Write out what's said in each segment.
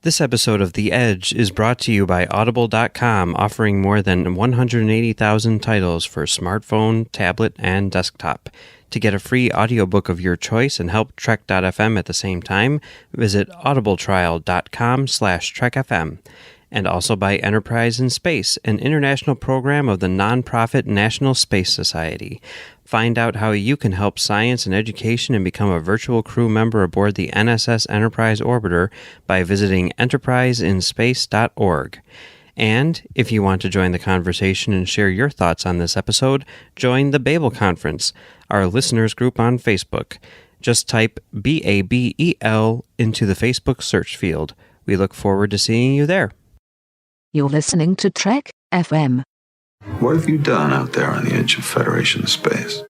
This episode of The Edge is brought to you by Audible.com, offering more than 180,000 titles for smartphone, tablet, and desktop. To get a free audiobook of your choice and help Trek.fm at the same time, visit audibletrial.com/trekfm. And also by Enterprise in Space, an international program of the nonprofit National Space Society. Find out how you can help science and education and become a virtual crew member aboard the NSS Enterprise Orbiter by visiting enterpriseinspace.org. And if you want to join the conversation and share your thoughts on this episode, join the Babel Conference, our listeners group on Facebook. Just type BABEL into the Facebook search field. We look forward to seeing you there. You're listening to Trek FM. What have you done out there on the edge of Federation space?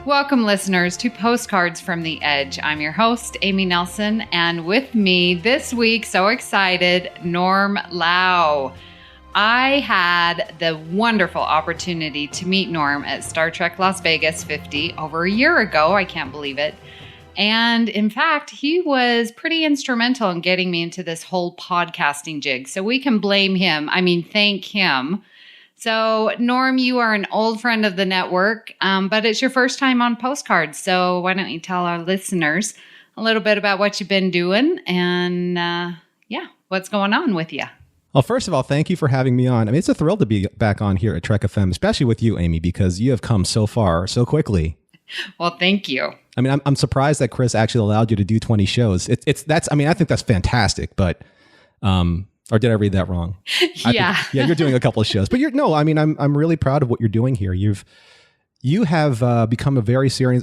Welcome, listeners, to Postcards from the Edge. I'm your host, Amy Nelson, and with me this week, so excited, Norm Lau. I had the wonderful opportunity to meet Norm at Star Trek Las Vegas 50 over a year ago. I can't believe it. And in fact, he was pretty instrumental in getting me into this whole podcasting jig. So we can thank him. So Norm, you are an old friend of the network, but it's your first time on Postcards. So why don't you tell our listeners a little bit about what you've been doing and what's going on with you? Well, first of all, thank you for having me on. I mean, it's a thrill to be back on here at Trek FM, especially with you, Amy, because you have come so far so quickly. Well, thank you. I mean, I'm surprised that Chris actually allowed you to do 20 shows. I think that's fantastic, but or did I read that wrong? Yeah. You're doing a couple of shows, but I'm really proud of what you're doing here. You have become a very serious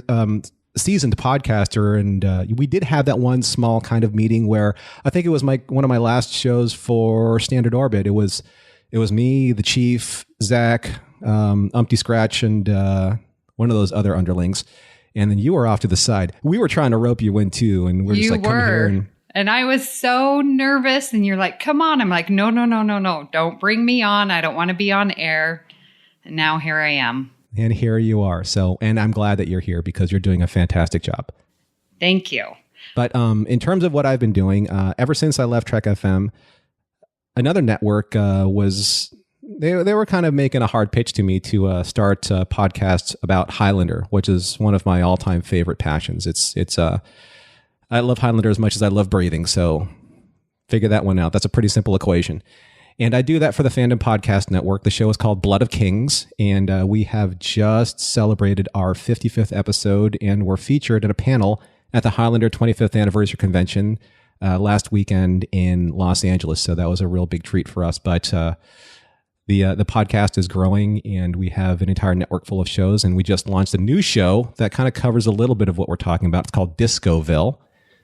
seasoned podcaster, and we did have that one small kind of meeting where I think it was one of my last shows for Standard Orbit. It was me, the Chief, Zach, Umpty Scratch, and one of those other underlings, and then you were off to the side. We were trying to rope you in too, and we're just like, come here. And I was so nervous, and you're like, come on. I'm like, no, don't bring me on. I don't want to be on air. And now here I am. And here you are. And I'm glad that you're here because you're doing a fantastic job. Thank you. But in terms of what I've been doing, ever since I left Trek FM, another network they were kind of making a hard pitch to me to start podcasts about Highlander, which is one of my all-time favorite passions. I love Highlander as much as I love breathing, so figure that one out. That's a pretty simple equation. And I do that for the Fandom Podcast Network. The show is called Blood of Kings, and we have just celebrated our 55th episode, and we're featured at a panel at the Highlander 25th Anniversary Convention last weekend in Los Angeles. So that was a real big treat for us. But the podcast is growing, and we have an entire network full of shows, and we just launched a new show that kind of covers a little bit of what we're talking about. It's called Discoville,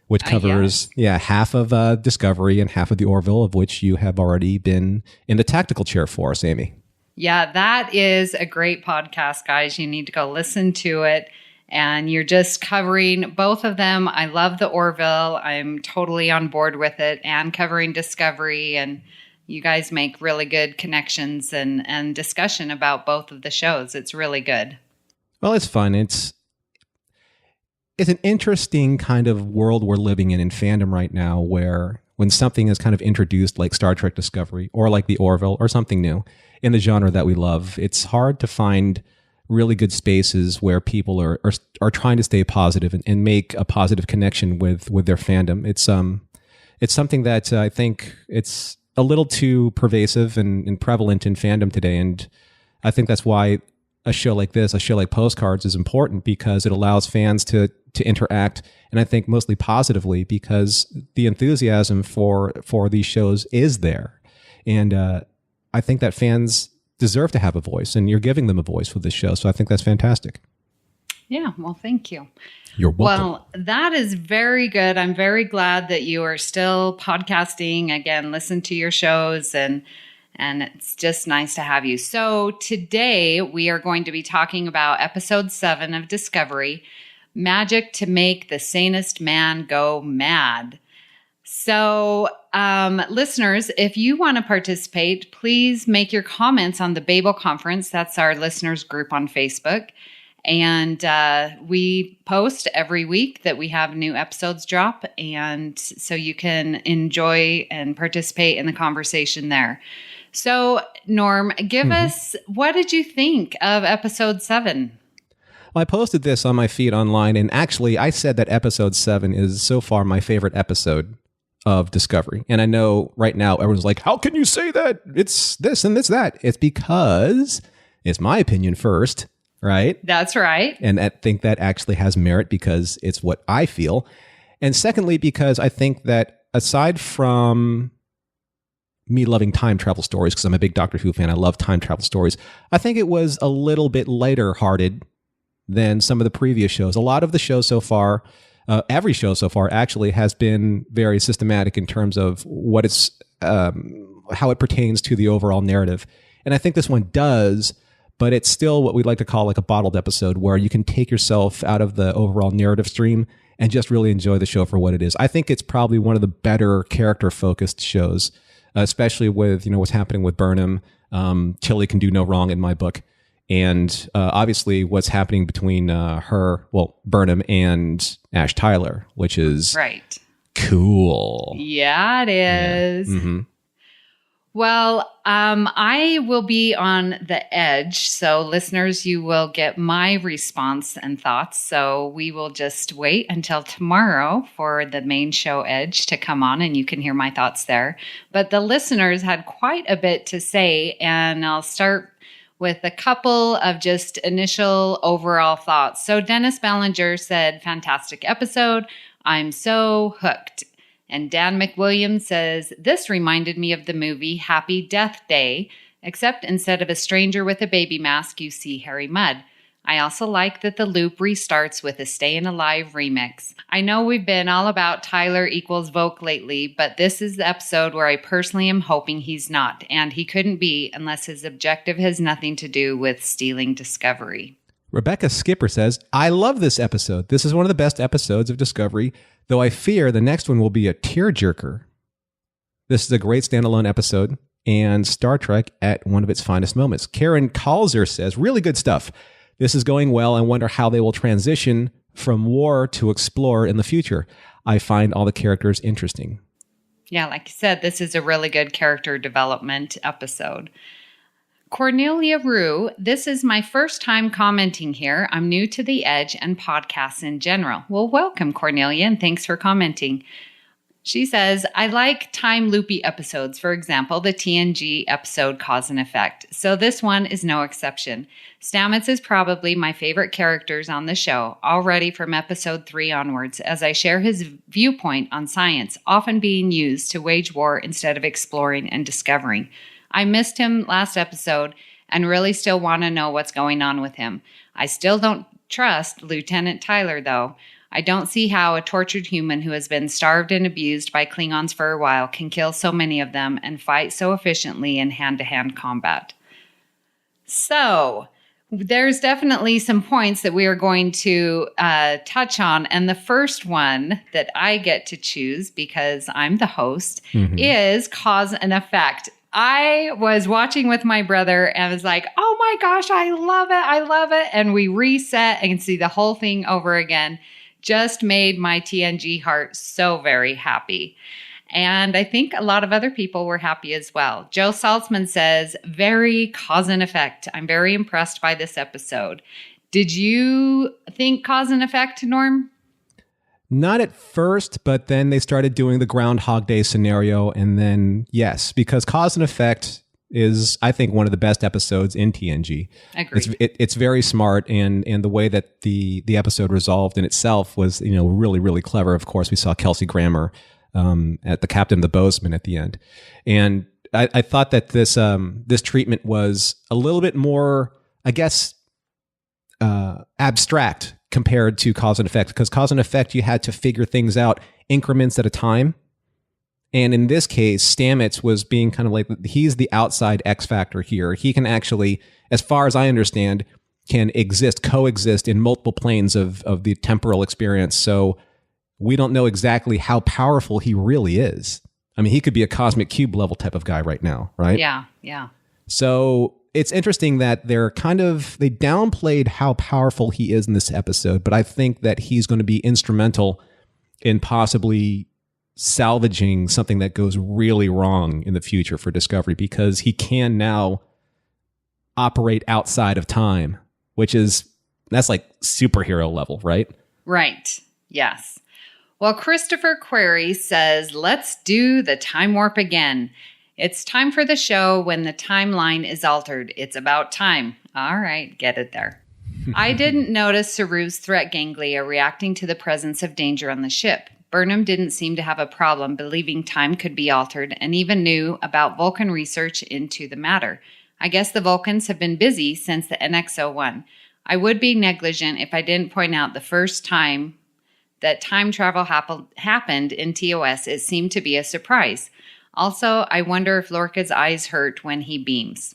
which covers half of Discovery and half of the Orville, of which you have already been in the tactical chair for us, Amy. Yeah, that is a great podcast, guys. You need to go listen to it. And you're just covering both of them. I love the Orville. I'm totally on board with it, and covering Discovery. And you guys make really good connections and discussion about both of the shows. It's really good. Well, it's fun. It's an interesting kind of world we're living in fandom right now, where when something is kind of introduced like Star Trek Discovery or like the Orville or something new in the genre that we love, it's hard to find really good spaces where people are trying to stay positive and make a positive connection with their fandom. It's something that I think it's a little too pervasive and prevalent in fandom today. And I think that's why a show like this, a show like Postcards, is important, because it allows fans to interact, and I think mostly positively, because the enthusiasm for these shows is there. And I think that fans deserve to have a voice, and you're giving them a voice with this show. So I think that's fantastic. Yeah, well, thank you. You're welcome. Well, that is very good. I'm very glad that you are still podcasting. Again, listen to your shows, and it's just nice to have you. So today we are going to be talking about episode 7 of Discovery, Magic to Make the Sanest Man Go Mad. So, listeners, if you want to participate, please make your comments on the Babel Conference. That's our listeners group on Facebook. And we post every week that we have new episodes drop. And so you can enjoy and participate in the conversation there. So, Norm, give us, what did you think of episode 7? Well, I posted this on my feed online, and actually I said that episode 7 is so far my favorite episode of Discovery. And I know right now everyone's like, how can you say that? It's this and it's that. It's because it's my opinion first, right? That's right. And I think that actually has merit because it's what I feel. And secondly, because I think that aside from me loving time travel stories, because I'm a big Doctor Who fan, I love time travel stories, I think it was a little bit lighter hearted than some of the previous shows. A lot of the shows so far, every show so far actually has been very systematic in terms of what it's, how it pertains to the overall narrative. And I think this one does, but it's still what we'd like to call like a bottled episode where you can take yourself out of the overall narrative stream and just really enjoy the show for what it is. I think it's probably one of the better character-focused shows, especially with, what's happening with Burnham. Tilly can do no wrong in my book. And obviously what's happening between Burnham and Ash Tyler, which is right. Cool. Yeah, it is. Yeah. Mm-hmm. Well, I will be on the edge. So listeners, you will get my response and thoughts. So we will just wait until tomorrow for the main show Edge to come on and you can hear my thoughts there. But the listeners had quite a bit to say, and I'll start with a couple of just initial overall thoughts. So Dennis Ballinger said, fantastic episode. I'm so hooked. And Dan McWilliams says, this reminded me of the movie Happy Death Day, except instead of a stranger with a baby mask, you see Harry Mudd. I also like that the loop restarts with a Stayin' Alive remix. I know we've been all about Tyler equals Vogue lately, but this is the episode where I personally am hoping he's not, and he couldn't be unless his objective has nothing to do with stealing Discovery. Rebecca Skipper says, I love this episode. This is one of the best episodes of Discovery, though I fear the next one will be a tearjerker. This is a great standalone episode and Star Trek at one of its finest moments. Karen Kalzer says, really good stuff. This is going well. I wonder how they will transition from war to explore in the future. I find all the characters interesting. Yeah, like you said, this is a really good character development episode. Cornelia Rue, this is my first time commenting here. I'm new to The Edge and podcasts in general. Well, welcome, Cornelia, and thanks for commenting. She says, I like time loopy episodes, for example, the TNG episode Cause and Effect. So this one is no exception. Stamets is probably my favorite characters on the show, already from episode 3 onwards, as I share his viewpoint on science, often being used to wage war instead of exploring and discovering. I missed him last episode and really still want to know what's going on with him. I still don't trust Lieutenant Tyler, though. I don't see how a tortured human who has been starved and abused by Klingons for a while can kill so many of them and fight so efficiently in hand-to-hand combat. So, there's definitely some points that we are going to touch on. And the first one that I get to choose, because I'm the host, is cause and effect. I was watching with my brother and was like, oh my gosh, I love it. I love it. And we reset and see the whole thing over again. Just made my TNG heart so very happy. And I think a lot of other people were happy as well. Joe Saltzman says, very cause and effect. I'm very impressed by this episode. Did you think cause and effect, Norm? Not at first, but then they started doing the Groundhog Day scenario. And then, yes, because cause and effect is, I think, one of the best episodes in TNG. Agreed. It's very smart, and the way that the episode resolved in itself was, really, really clever. Of course, we saw Kelsey Grammer at the captain of the Bozeman at the end, and I thought that this treatment was a little bit more, I guess, abstract compared to cause and effect, because cause and effect, you had to figure things out increments at a time. And in this case, Stamets was being kind of like, he's the outside X factor here. He can actually, as far as I understand, can coexist in multiple planes of the temporal experience. So we don't know exactly how powerful he really is. I mean, he could be a cosmic cube level type of guy right now, right? Yeah, yeah. So it's interesting that they downplayed how powerful he is in this episode, but I think that he's going to be instrumental in possibly salvaging something that goes really wrong in the future for Discovery, because he can now operate outside of time, that's like superhero level, right? Right. Yes. Well, Christopher Query says, let's do the time warp again. It's time for the show when the timeline is altered. It's about time. All right, get it there. I didn't notice Saru's threat ganglia reacting to the presence of danger on the ship. Burnham didn't seem to have a problem believing time could be altered and even knew about Vulcan research into the matter. I guess the Vulcans have been busy since the NX-01. I would be negligent if I didn't point out the first time that time travel happened in TOS, it seemed to be a surprise. Also, I wonder if Lorca's eyes hurt when he beams.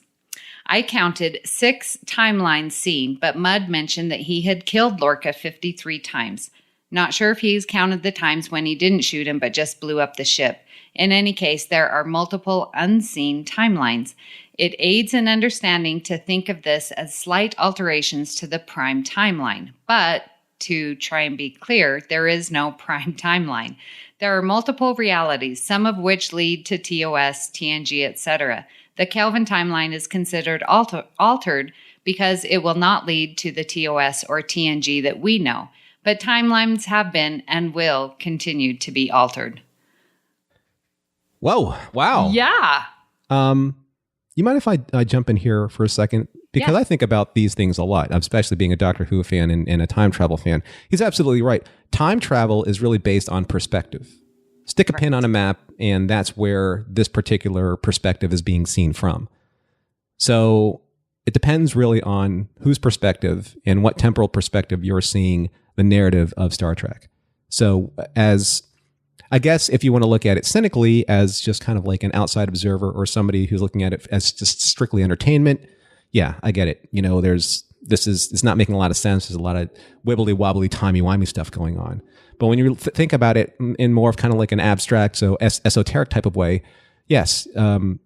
I counted 6 timelines seen, but Mudd mentioned that he had killed Lorca 53 times. Not sure if he's counted the times when he didn't shoot him but just blew up the ship. In any case, there are multiple unseen timelines. It aids in understanding to think of this as slight alterations to the prime timeline. But, to try and be clear, there is no prime timeline. There are multiple realities, some of which lead to TOS, TNG, etc. The Kelvin timeline is considered altered because it will not lead to the TOS or TNG that we know. But timelines have been and will continue to be altered. Whoa. Wow. Yeah. You mind if I jump in here for a second? Because Yeah. I think about these things a lot, especially being a Doctor Who fan and a time travel fan. He's absolutely right. Time travel is really based on perspective. Stick a pin on a map, and that's where this particular perspective is being seen from. So it depends really on whose perspective and what temporal perspective you're seeing the narrative of Star Trek. So I guess if you want to look at it cynically as just kind of like an outside observer or somebody who's looking at it as just strictly entertainment, yeah, I get it. You know, it's not making a lot of sense. There's a lot of wibbly wobbly, timey-wimey stuff going on. But when you think about it in more of kind of like an abstract, so esoteric type of way, yes,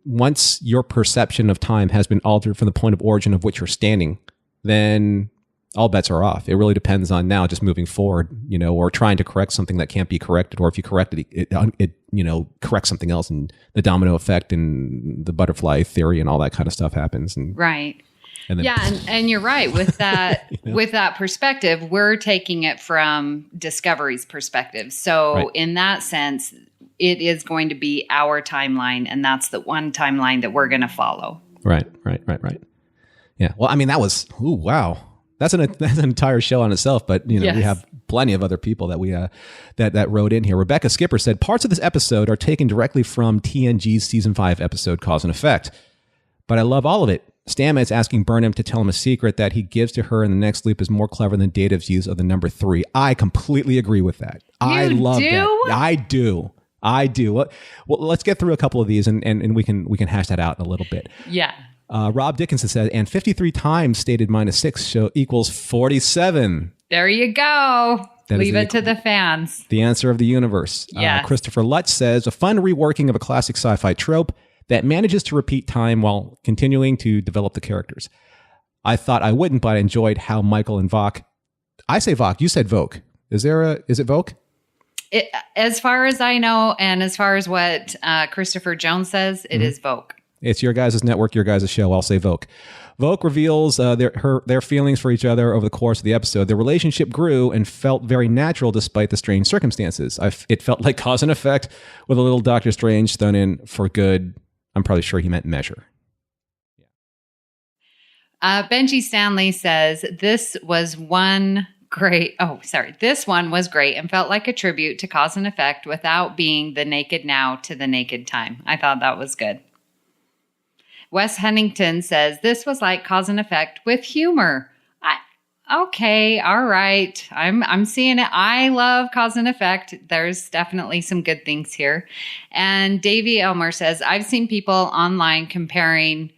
once your perception of time has been altered from the point of origin of which you're standing, then all bets are off. It really depends on now just moving forward, or trying to correct something that can't be corrected, or if you correct it corrects something else, and the domino effect and the butterfly theory and all that kind of stuff happens. And, Right. And then, Yeah, and you're right with that. With that perspective, we're taking it from Discovery's perspective. So Right. in that sense, it is going to be our timeline, and that's the one timeline that we're going to follow. Right. Yeah. Well, I mean, that was wow. That's an entire show on itself. But Yes. we have plenty of other people that we that wrote in here. Rebecca Skipper said parts of this episode are taken directly from TNG's season 5 episode Cause and Effect, but I love all of it. Stamets asking Burnham to tell him a secret that he gives to her in the next loop is more clever than Data's use of the number 3. I completely agree with that. I love that. I do. Well, let's get through a couple of these and we can hash that out in a little bit. Yeah. Rob Dickinson said, and 53 times stated -6 show equals 47. There you go. That is Leave the it to the fans. The answer of the universe. Yes. Christopher Lutz says, a fun reworking of a classic sci-fi trope that manages to repeat time while continuing to develop the characters. I thought I wouldn't, but I enjoyed how Michael and Vok. I say Vok, you said Voke. Is it Voke? As far as I know, and as far as what Christopher Jones says, it is Vogue. It's your guys' network, your guys' show. I'll say Voke. Voke reveals their feelings for each other over the course of the episode. Their relationship grew and felt very natural despite the strange circumstances. It felt like cause and effect with a little Doctor Strange thrown in for good. I'm probably sure he meant measure. Benji Stanley says, this one was great and felt like a tribute to cause and effect without being the naked now to the naked time. I thought that was good. Wes Huntington says, this was like cause and effect with humor. Okay, all right. I'm seeing it. I love cause and effect. There's definitely some good things here. And Davey Elmer says, I've seen people online comparing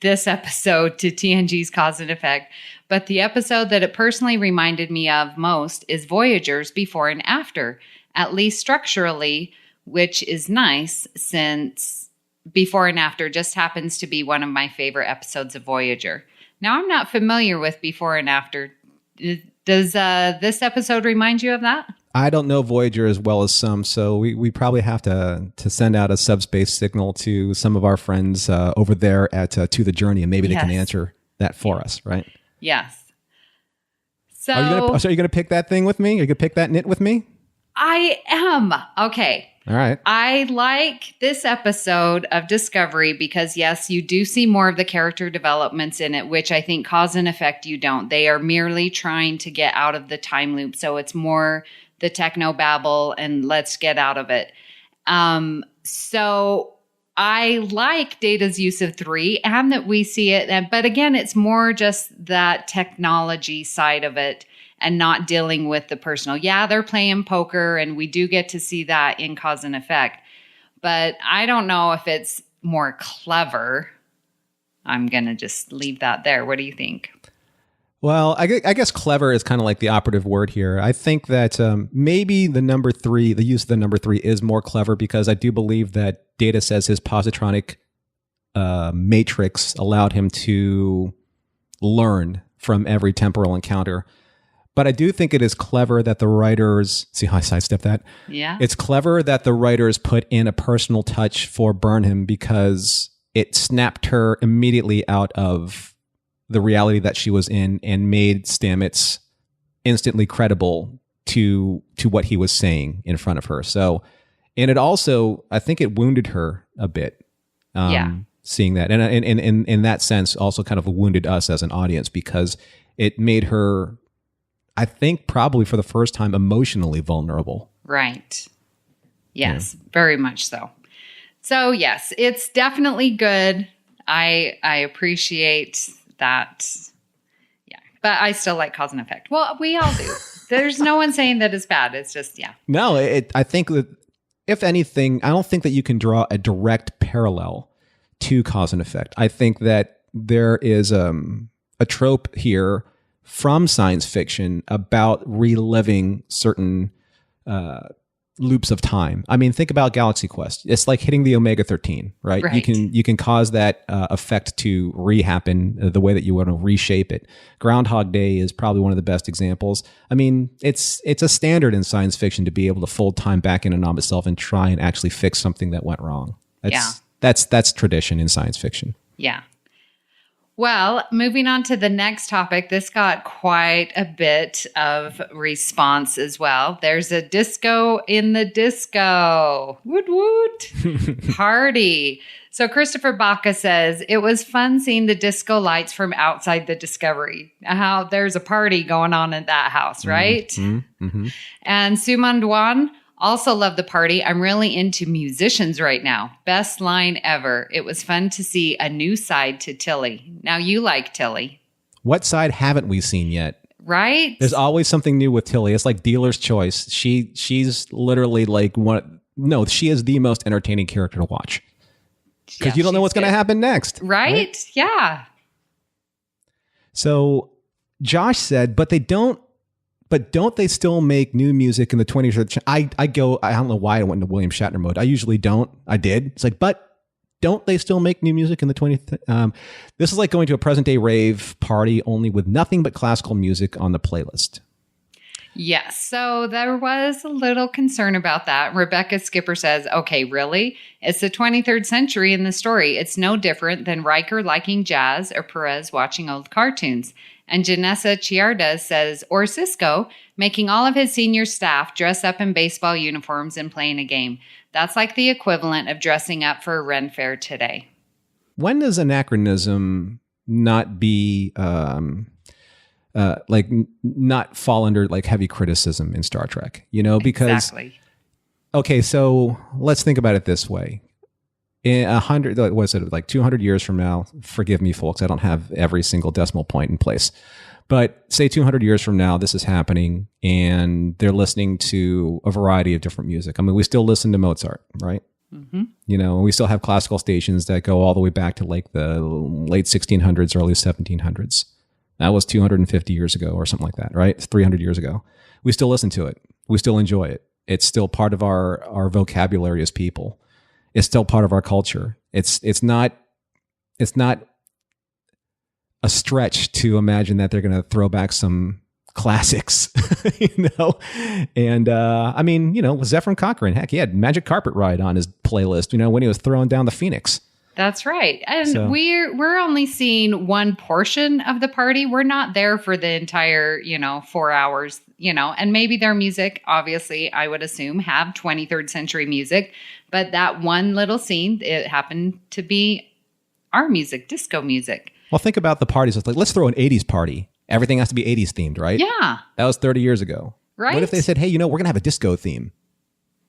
this episode to TNG's Cause and Effect, but the episode that it personally reminded me of most is Voyager's Before and After, at least structurally, which is nice since Before and After just happens to be one of my favorite episodes of Voyager. Now, I'm not familiar with Before and After. Does this episode remind you of that? I don't know Voyager as well as some, so we probably have to send out a subspace signal to some of our friends over there at To the Journey, and maybe they can answer that for us, right? Yes. So are you gonna pick that thing with me? Are you gonna pick that knit with me? I am. Okay. All right. I like this episode of Discovery because, yes, you do see more of the character developments in it, which I think Cause and Effect you don't. They are merely trying to get out of the time loop. So it's more the techno babble and let's get out of it. So I like Data's use of 3 and that we see it. But again, it's more just that technology side of it and not dealing with the personal. Yeah, they're playing poker and we do get to see that in Cause and Effect. But I don't know if it's more clever. I'm going to just leave that there. What do you think? Well, I guess clever is kind of like the operative word here. I think that maybe the use of the number 3 is more clever because I do believe that Data says his positronic matrix allowed him to learn from every temporal encounter. But I do think it is clever that the writers, see how I sidestepped that? Yeah. It's clever that the writers put in a personal touch for Burnham because it snapped her immediately out of the reality that she was in and made Stamets instantly credible to what he was saying in front of her. So, and it also, I think it wounded her a bit. Seeing that. And in that sense, also kind of wounded us as an audience because it made her, I think, probably for the first time emotionally vulnerable. Right. Yes, very much so. So, yes, it's definitely good. I appreciate that. Yeah. But I still like Cause and Effect. Well, we all do. There's no one saying that it's bad. It's just, yeah. No, I think that, if anything, I don't think that you can draw a direct parallel to Cause and Effect. I think that there is a trope here from science fiction about reliving certain loops of time. I mean, think about Galaxy Quest. It's like hitting the omega-13, right? You can cause that effect to rehappen the way that you want to reshape it. Groundhog Day is probably one of the best examples. I mean, it's a standard in science fiction to be able to fold time back in and of itself and try and actually fix something that went wrong. That's tradition in science fiction. Yeah. Well, moving on to the next topic, this got quite a bit of response as well. There's a disco in the disco. Woot woot. Party. So Christopher Baca says, it was fun seeing the disco lights from outside the Discovery. How there's a party going on at that house, right? Mm-hmm. Mm-hmm. And Suman Dwan also love the party. I'm really into musicians right now. Best line ever. It was fun to see a new side to Tilly. Now you like Tilly. What side haven't we seen yet? Right? There's always something new with Tilly. It's like dealer's choice. She's literally like she is the most entertaining character to watch. Because you don't know what's going to happen next. Right? Yeah. So Josh said, but don't they still make new music in the 20th? I don't know why I went into William Shatner mode. I usually don't. I did. It's like, but don't they still make new music in the 20th? This is like going to a present day rave party only with nothing but classical music on the playlist. Yes. So there was a little concern about that. Rebecca Skipper says, okay, really? It's the 23rd century in the story. It's no different than Riker liking jazz or Perez watching old cartoons. And Janessa Chiarda says, or Cisco, making all of his senior staff dress up in baseball uniforms and playing a game. That's like the equivalent of dressing up for a Ren Fair today. When does anachronism not be, not fall under like heavy criticism in Star Trek? You know, because, exactly. Okay, so let's think about it this way. In 200 years from now, forgive me, folks, I don't have every single decimal point in place. But say 200 years from now, this is happening and they're listening to a variety of different music. I mean, we still listen to Mozart, right? You know, we still have classical stations that go all the way back to like the late 1600s, early 1700s. That was 250 years ago or something like that, right? 300 years ago. We still listen to it. We still enjoy it. It's still part of our vocabulary as people. It's still part of our culture. It's not a stretch to imagine that they're going to throw back some classics, you know? And, I mean, you know, Zephyr Cochrane, heck, he had Magic Carpet Ride on his playlist, you know, when he was throwing down the Phoenix. That's right. And we're only seeing one portion of the party. We're not there for the entire, 4 hours, and maybe their music, obviously, I would assume, have 23rd century music. But that one little scene, it happened to be our music, disco music. Well, think about the parties. It's like, let's throw an 80s party. Everything has to be 80s themed, right? Yeah. That was 30 years ago. Right. What if they said, hey, we're going to have a disco theme?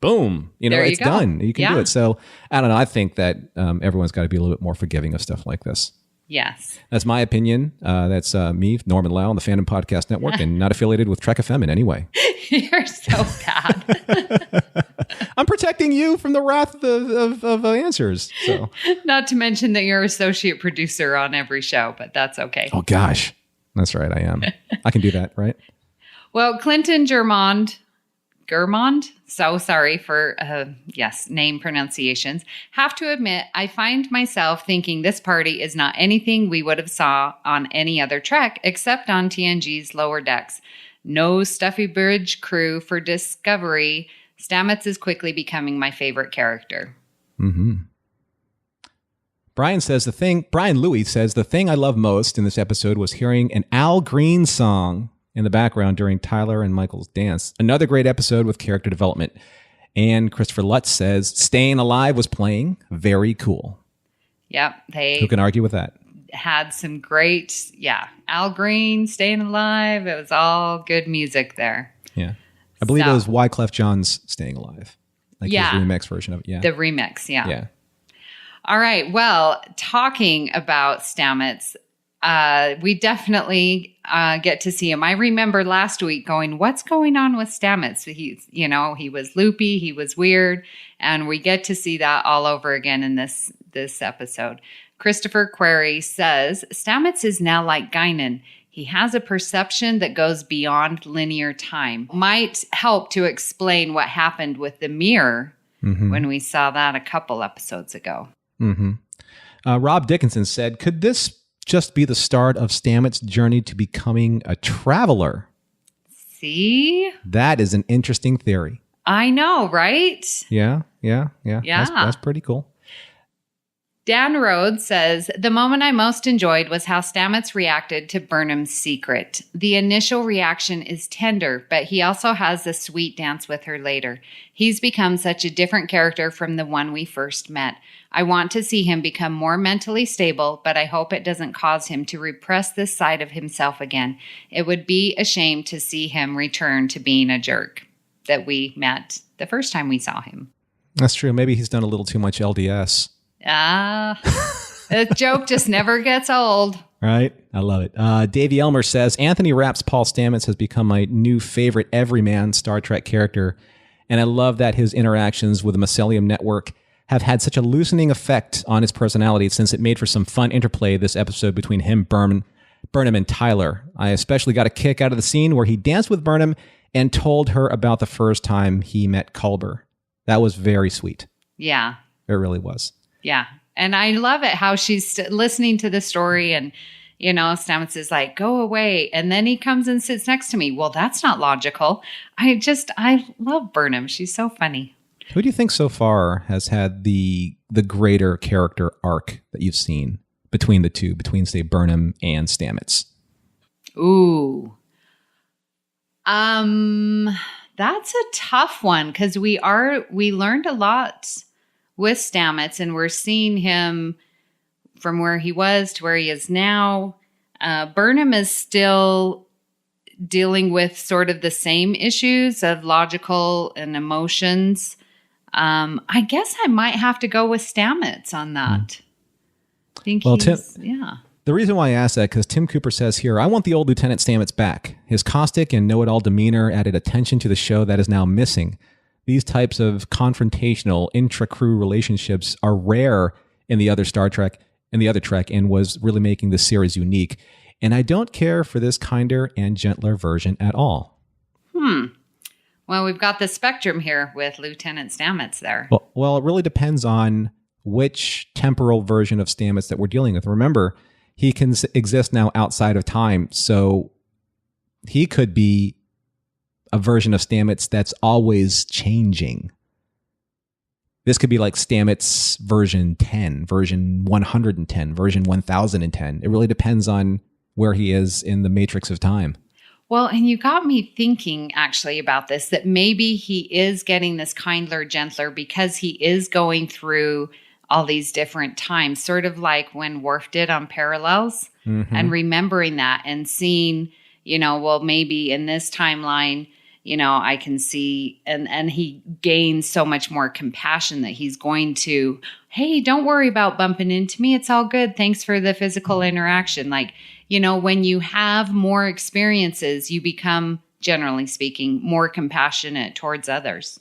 Boom. It's done. You can do it. So I don't know. I think that everyone's got to be a little bit more forgiving of stuff like this. Yes. That's my opinion. That's me, Norman Lau, on the Fandom Podcast Network, and not affiliated with Trek FM in any way. You're so bad. I'm protecting you from the wrath of answers. So. Not to mention that you're associate producer on every show, but that's okay. Oh, gosh. That's right. I am. I can do that, right? Well, Clinton Germond, so sorry for, name pronunciations. Have to admit, I find myself thinking this party is not anything we would have saw on any other Trek except on TNG's lower decks. No stuffy bridge crew for Discovery. Stamets is quickly becoming my favorite character. Mm-hmm. Brian Louie says, the thing I love most in this episode was hearing an Al Green song in the background during Tyler and Michael's dance. Another great episode with character development. And Christopher Lutz says, Staying Alive was playing. Very cool. Yep. Who can argue with that? Had some great, Al Green, Staying Alive. It was all good music there. Yeah. I believe it was Wyclef Jean's Staying Alive. His remix version of it. Yeah. The remix. Yeah. Yeah. All right. Well, talking about Stamets, we definitely get to see him. I remember last week going, what's going on with Stamets? He was loopy, he was weird, and we get to see that all over again in this episode. Christopher Query says, Stamets is now like Guinan. He has a perception that goes beyond linear time. Might help to explain what happened with the mirror when we saw that a couple episodes ago. Mm-hmm. Rob Dickinson said, could this just be the start of Stamets' journey to becoming a traveler? See? That is an interesting theory. I know, right? Yeah. That's pretty cool. Dan Rhodes says, the moment I most enjoyed was how Stamets reacted to Burnham's secret. The initial reaction is tender, but he also has a sweet dance with her later. He's become such a different character from the one we first met. I want to see him become more mentally stable, but I hope it doesn't cause him to repress this side of himself again. It would be a shame to see him return to being a jerk that we met the first time we saw him. That's true. Maybe he's done a little too much LDS. The joke just never gets old. Right? I love it. Davey Elmer says, Anthony Rapp's Paul Stamets has become my new favorite everyman Star Trek character, and I love that his interactions with the Mycelium Network have had such a loosening effect on his personality since it made for some fun interplay this episode between him, Burnham, and Tyler. I especially got a kick out of the scene where he danced with Burnham and told her about the first time he met Culber. That was very sweet. Yeah. It really was. Yeah. And I love it how she's listening to the story and, Stamets is like, go away. And then he comes and sits next to me. Well, that's not logical. I love Burnham. She's so funny. Who do you think so far has had the greater character arc that you've seen between the two, between, say, Burnham and Stamets? Ooh. That's a tough one because we learned a lot with Stamets, and we're seeing him from where he was to where he is now. Burnham is still dealing with sort of the same issues of logical and emotions. I guess I might have to go with Stamets on that. I think The reason why I asked that, because Tim Cooper says here, I want the old Lieutenant Stamets back. His caustic and know-it-all demeanor added attention to the show that is now missing. these types of confrontational intra-crew relationships are rare in the other Star Trek and the other Trek, and was really making this series unique. And I don't care for this kinder and gentler version at all. Well, we've got the spectrum here with Lieutenant Stamets there. Well, it really depends on which temporal version of Stamets that we're dealing with. Remember, he can exist now outside of time, so he could be a version of Stamets that's always changing. This could be like Stamets version 10, version 110, version 1010. It really depends on where he is in the matrix of time. Well, and you got me thinking actually about this, that maybe he is getting this kinder, gentler because he is going through all these different times, sort of like when Worf did on Parallels, and remembering that and seeing, well, maybe in this timeline, I can see, and he gains so much more compassion that he's going to, hey, don't worry about bumping into me. It's all good. Thanks for the physical interaction. Like, when you have more experiences, you become, generally speaking, more compassionate towards others.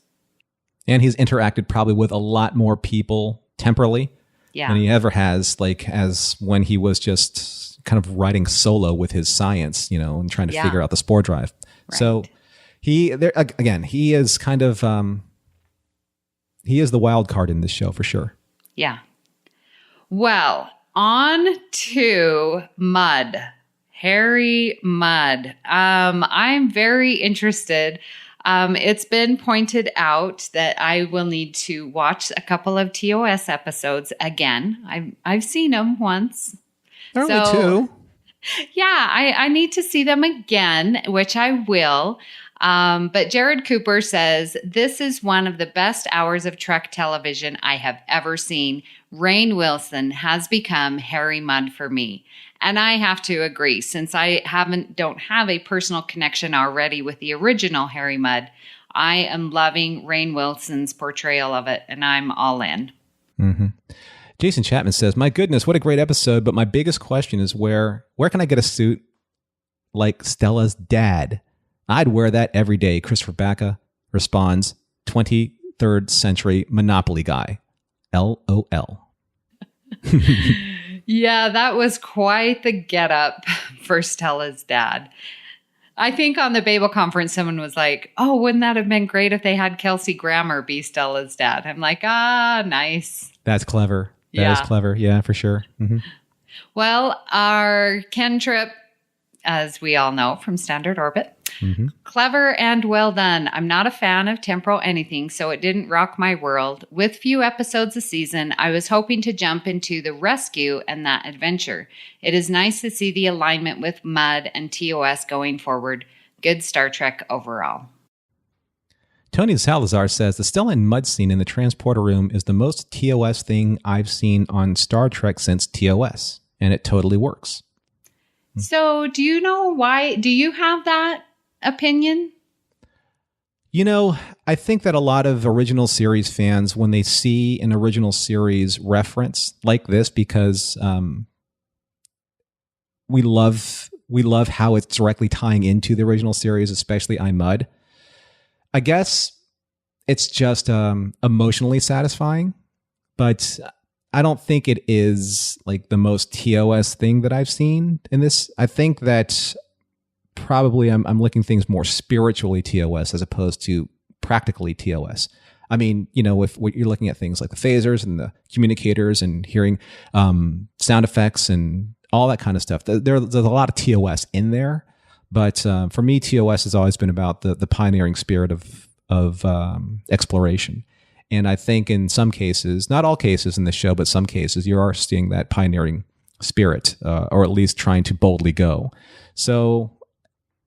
And he's interacted probably with a lot more people temporally than he ever has, like as when he was just kind of writing solo with his science, and trying to figure out the spore drive. Right. So he is kind of, he is the wild card in this show for sure. Yeah. Well, on to Mudd. Harry Mudd. I'm very interested. It's been pointed out that I will need to watch a couple of TOS episodes again. I've seen them once. Only two. Yeah, I need to see them again, which I will. But Jared Cooper says, this is one of the best hours of Trek television I have ever seen. Rainn Wilson has become Harry Mudd for me. And I have to agree, since I don't have a personal connection already with the original Harry Mudd. I am loving Rainn Wilson's portrayal of it, and I'm all in. Mm-hmm. Jason Chapman says, my goodness, what a great episode. But my biggest question is where can I get a suit like Stella's dad? I'd wear that every day. Christopher Baca responds, 23rd century Monopoly guy. LOL. Yeah, that was quite the getup for Stella's dad. I think on the Babel conference, someone was like, oh, wouldn't that have been great if they had Kelsey Grammer be Stella's dad? I'm like, nice. That's clever. That is clever. Yeah, for sure. Mm-hmm. Well, our Ken Tripp, as we all know from Standard Orbit, clever and well done. I'm not a fan of temporal anything, so it didn't rock my world. With few episodes a season, I was hoping to jump into the rescue and that adventure. It is nice to see the alignment with Mudd and TOS going forward. Good Star Trek overall. Tony Salazar says, the Stella and Mudd scene in the transporter room is the most TOS thing I've seen on Star Trek since TOS, and it totally works. So do you know why? Do you have that opinion? I think that a lot of original series fans, when they see an original series reference like this, because we love how it's directly tying into the original series, especially I, Mudd. I guess it's just emotionally satisfying, but I don't think it is like the most TOS thing that I've seen in this. I think that probably I'm looking things more spiritually TOS as opposed to practically TOS. I mean, if you're looking at things like the phasers and the communicators and hearing sound effects and all that kind of stuff, there's a lot of TOS in there. But for me, TOS has always been about the pioneering spirit of exploration. And I think in some cases, not all cases in the show, but some cases, you are seeing that pioneering spirit, or at least trying to boldly go. So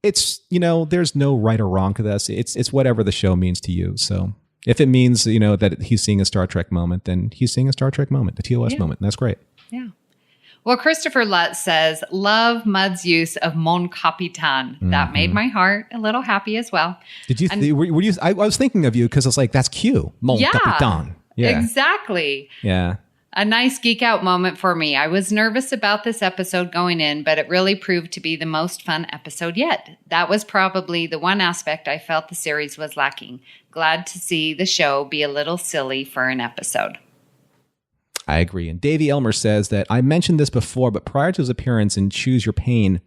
it's, there's no right or wrong to this. It's whatever the show means to you. So if it means, that he's seeing a Star Trek moment, then he's seeing a Star Trek moment, a TOS moment. And that's great. Yeah. Well, Christopher Lutz says, love Mudd's use of Mon Capitan. That made my heart a little happy as well. Did you, were you, I was thinking of you because I was like, that's Q, Mon Capitan. Yeah, exactly. Yeah. A nice geek out moment for me. I was nervous about this episode going in, but it really proved to be the most fun episode yet. That was probably the one aspect I felt the series was lacking. Glad to see the show be a little silly for an episode. I agree. And Davey Elmer says that I mentioned this before, but prior to his appearance in Choose Your Pain,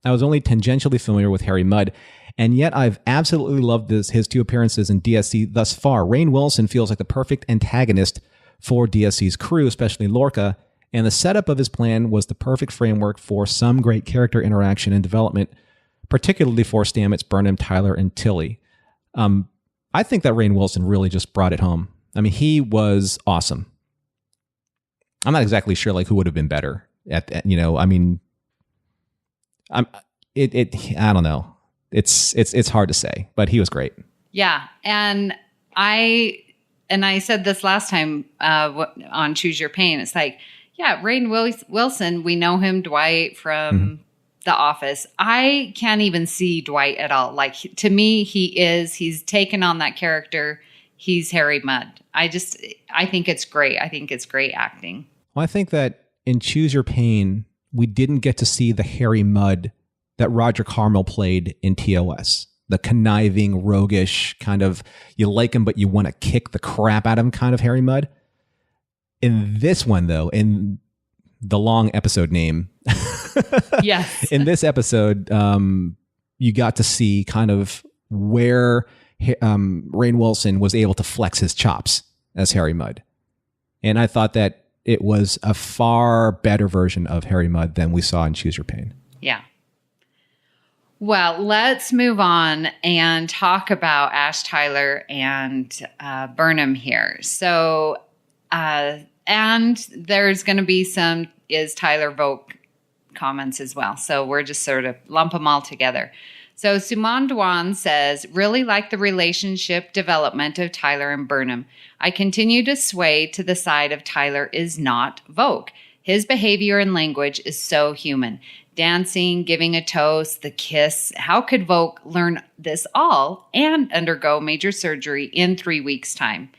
I was only tangentially familiar with Harry Mudd, and yet I've absolutely loved his 2 appearances in DSC thus far. Rainn Wilson feels like the perfect antagonist for DSC's crew, especially Lorca, and the setup of his plan was the perfect framework for some great character interaction and development, particularly for Stamets, Burnham, Tyler, and Tilly. I think that Rainn Wilson really just brought it home. I mean, he was awesome. I'm not exactly sure who would have been better at that, I mean, I don't know. It's hard to say, but he was great. Yeah, and I said this last time on Choose Your Pain. It's Rainn Wilson, we know him, Dwight, from The Office. I can't even see Dwight at all. To me, he's taken on that character. He's Harry Mudd. I think it's great. I think it's great acting. Well, I think that in Choose Your Pain, we didn't get to see the Harry Mudd that Roger Carmel played in TOS. The conniving, roguish, kind of, you like him, but you want to kick the crap out of him kind of Harry Mudd. In this one, though, in the long episode name, yes, in this episode, you got to see kind of where Rainn Wilson was able to flex his chops as Harry Mudd. And I thought that it was a far better version of Harry Mudd than we saw in Choose Your Pain. Yeah. Well, let's move on and talk about Ash Tyler and Burnham here. So, and there's going to be some Is Tyler Vogt comments as well. So we're just sort of lump them all together. So Suman Dwan says, really like the relationship development of Tyler and Burnham. I continue to sway to the side of Tyler is not Vogt. His behavior and language is so human. Dancing, giving a toast, the kiss. How could Vogt learn this all and undergo major surgery in 3 weeks' time?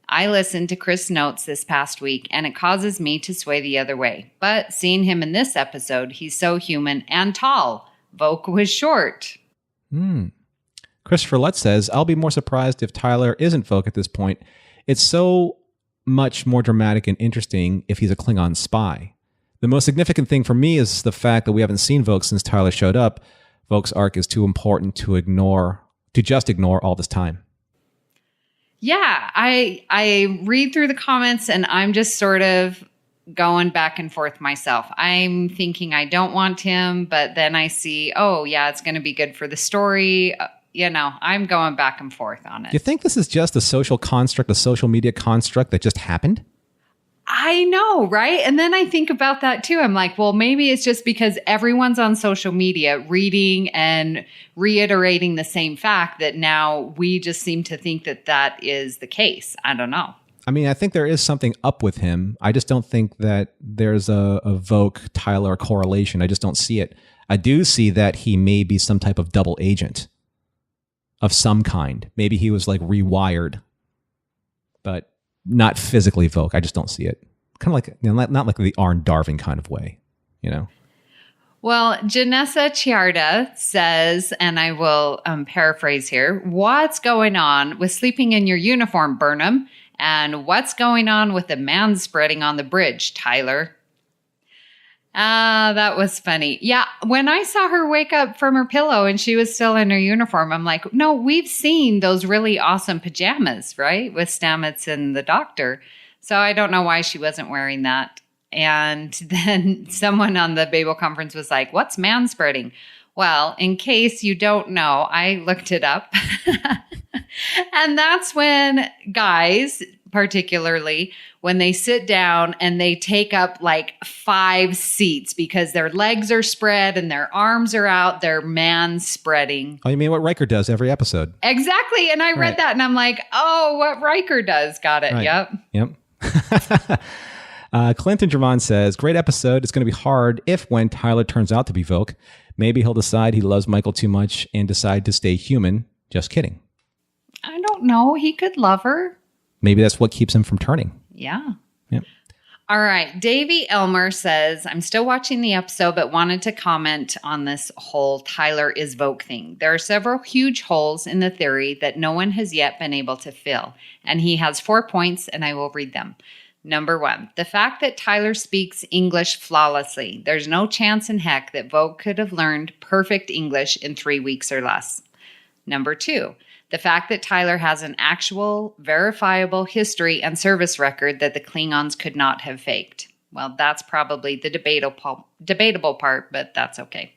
I listened to Chris' notes this past week, and it causes me to sway the other way. But seeing him in this episode, he's so human and tall. Vogt was short. Christopher Lutz says, I'll be more surprised if Tyler isn't Vogt at this point. It's so much more dramatic and interesting if he's a Klingon spy. The most significant thing for me is the fact that we haven't seen Vogt since Tyler showed up. Vogt's arc is too important to just ignore all this time. Yeah, I read through the comments and I'm just sort of going back and forth myself. I'm thinking I don't want him, but then I see, oh yeah, it's going to be good for the story. I'm going back and forth on it. Do you think this is just a social construct, a social media construct that just happened? I know, right? And then I think about that too. I'm like, well, maybe it's just because everyone's on social media reading and reiterating the same fact that now we just seem to think that that is the case. I don't know. I mean, I think there is something up with him. I just don't think that there's a Vogt-Tyler correlation. I just don't see it. I do see that he may be some type of double agent of some kind. Maybe he was rewired, but not physically Vogt. I just don't see it. Kind of not like the Arn Darvin kind of way, Well, Janessa Chiarda says, and I will paraphrase here, what's going on with sleeping in your uniform, Burnham? And what's going on with the man spreading on the bridge, Tyler? That was funny. Yeah, when I saw her wake up from her pillow and she was still in her uniform, I'm like, no, we've seen those really awesome pajamas, right? With Stamets and the doctor. So I don't know why she wasn't wearing that. And then someone on the Babel conference was like, what's man spreading? Well, in case you don't know, I looked it up. And that's when guys, particularly, when they sit down and they take up 5 seats because their legs are spread and their arms are out, they're man spreading. Oh, you mean what Riker does every episode? Exactly. And I read that and I'm like, oh, what Riker does. Got it. Right. Yep. Clinton Dramon says, great episode. It's going to be hard if when Tyler turns out to be Vogt, maybe he'll decide he loves Michael too much and decide to stay human. Just kidding. I don't know. He could love her. Maybe that's what keeps him from turning. Yeah. Yep. All right. Davey Elmer says, I'm still watching the episode, but wanted to comment on this whole Tyler is Vogue thing. There are several huge holes in the theory that no one has yet been able to fill. And he has 4 points, and I will read them. Number 1, the fact that Tyler speaks English flawlessly. There's no chance in heck that Vogue could have learned perfect English in 3 weeks or less. Number 2, the fact that Tyler has an actual, verifiable history and service record that the Klingons could not have faked. Well, that's probably the debatable part, but that's okay.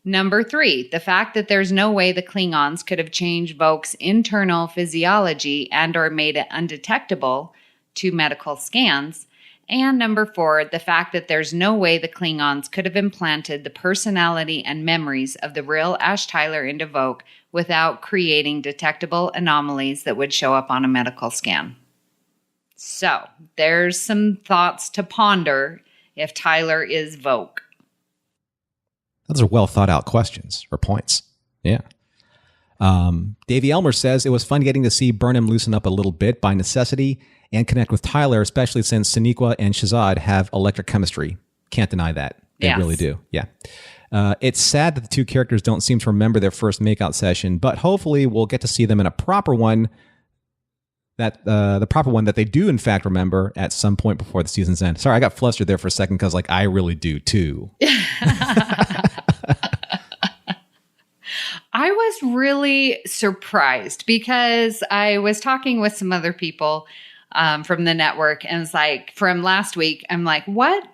Number 3, the fact that there's no way the Klingons could have changed Vogue's internal physiology and or made it undetectable to medical scans. And number 4, the fact that there's no way the Klingons could have implanted the personality and memories of the real Ash Tyler into Vogue without creating detectable anomalies that would show up on a medical scan. So, there's some thoughts to ponder if Tyler is Vogue. Those are well thought out questions or points. Yeah. Davey Elmer says, it was fun getting to see Burnham loosen up a little bit by necessity and connect with Tyler, especially since Sonequa and Shazad have electric chemistry. Can't deny that. They really do. Yeah. It's sad that the two characters don't seem to remember their first makeout session, but hopefully we'll get to see them in a proper one, that the proper one that they do in fact remember at some point before the season's end. Sorry, I got flustered there for a second because I really do too. I was really surprised because I was talking with some other people from the network, and it's like from last week, I'm like, what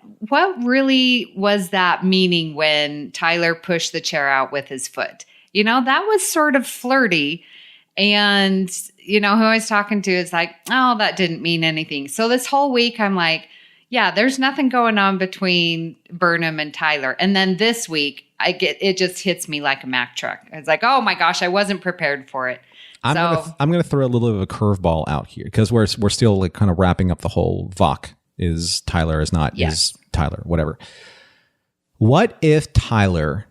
really was that meaning when Tyler pushed the chair out with his foot? You know, that was sort of flirty. And, you know, who I was talking to is like, oh, that didn't mean anything. So this whole week, I'm like, yeah, there's nothing going on between Burnham and Tyler. And then this week, it just hits me like a Mack truck. It's like, oh my gosh, I wasn't prepared for it. I'm going to throw a little bit of a curveball out here because we're still kind of wrapping up the whole Vok is Tyler is not is Tyler, whatever. What if Tyler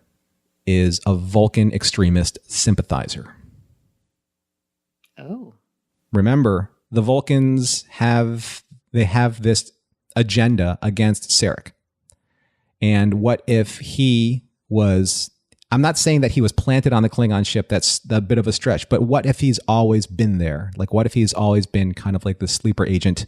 is a Vulcan extremist sympathizer? Oh. Remember, the Vulcans have this agenda against Sarek. And what if he was, I'm not saying that he was planted on the Klingon ship, that's a bit of a stretch, but what if he's always been there? Like, what if he's always been kind of like the sleeper agent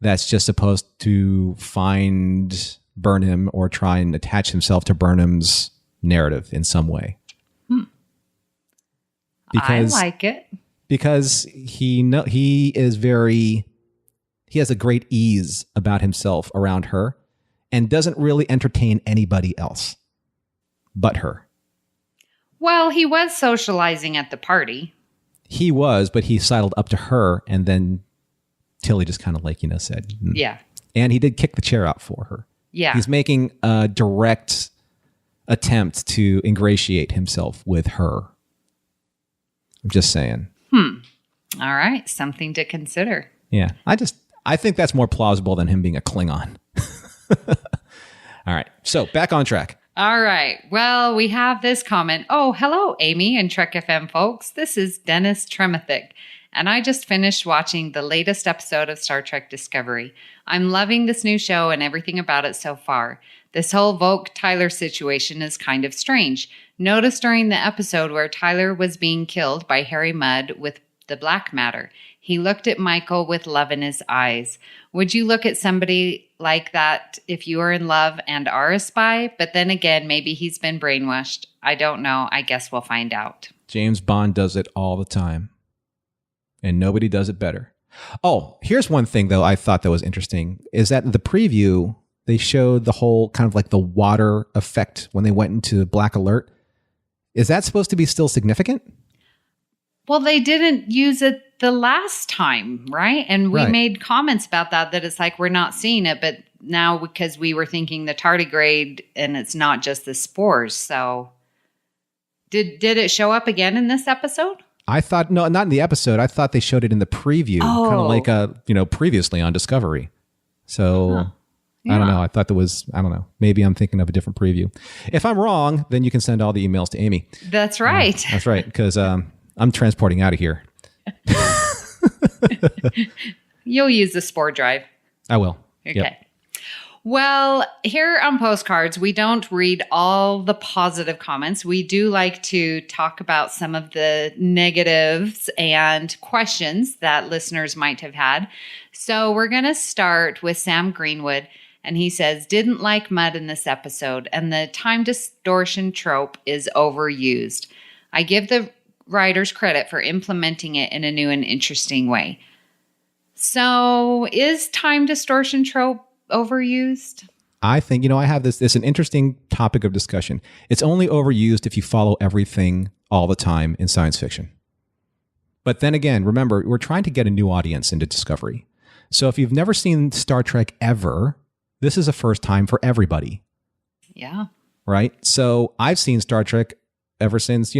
that's just supposed to find Burnham or try and attach himself to Burnham's narrative in some way? Because, I like it. Because he has a great ease about himself around her and doesn't really entertain anybody else but her. Well, he was socializing at the party. He was, but he sidled up to her, and then Tilly just kind of said. Yeah. And he did kick the chair out for her. Yeah. He's making a direct attempt to ingratiate himself with her. I'm just saying. All right. Something to consider. Yeah. I think that's more plausible than him being a Klingon. All right. So back on track. All right. Well, we have this comment. Oh, hello, Amy and Trek FM folks. This is Dennis Tremathick, and I just finished watching the latest episode of Star Trek Discovery. I'm loving this new show and everything about it so far. This whole Vogue-Tyler situation is kind of strange. Notice during the episode where Tyler was being killed by Harry Mudd with the black matter, he looked at Michael with love in his eyes. Would you look at somebody like that if you are in love and are a spy? But then again, maybe he's been brainwashed. I don't know. I guess we'll find out. James Bond does it all the time. And nobody does it better. Oh, here's one thing, though, I thought that was interesting, is that in the preview, they showed the whole kind of like the water effect when they went into Black Alert. Is that supposed to be still significant? Well, they didn't use it the last time, right? And we made comments about that it's like we're not seeing it, but now because we were thinking the tardigrade and it's not just the spores. So did it show up again in this episode? I thought, no, not in the episode. I thought they showed it in the preview, kind of like previously on Discovery. So I don't know. I thought I don't know. Maybe I'm thinking of a different preview. If I'm wrong, then you can send all the emails to Amy. That's right. That's right. Because I'm transporting out of here. You'll use the spore drive. I will. Okay. Yep. Well, here on Postcards, we don't read all the positive comments. We do like to talk about some of the negatives and questions that listeners might have had. So we're going to start with Sam Greenwood. And he says, didn't like Mudd in this episode, and the time distortion trope is overused. I give the writers credit for implementing it in a new and interesting way. So is time distortion trope overused? I think, I have this, it's an interesting topic of discussion. It's only overused if you follow everything all the time in science fiction. But then again, remember, we're trying to get a new audience into Discovery. So if you've never seen Star Trek ever, this is a first time for everybody. Yeah. Right? So I've seen Star Trek ever since, the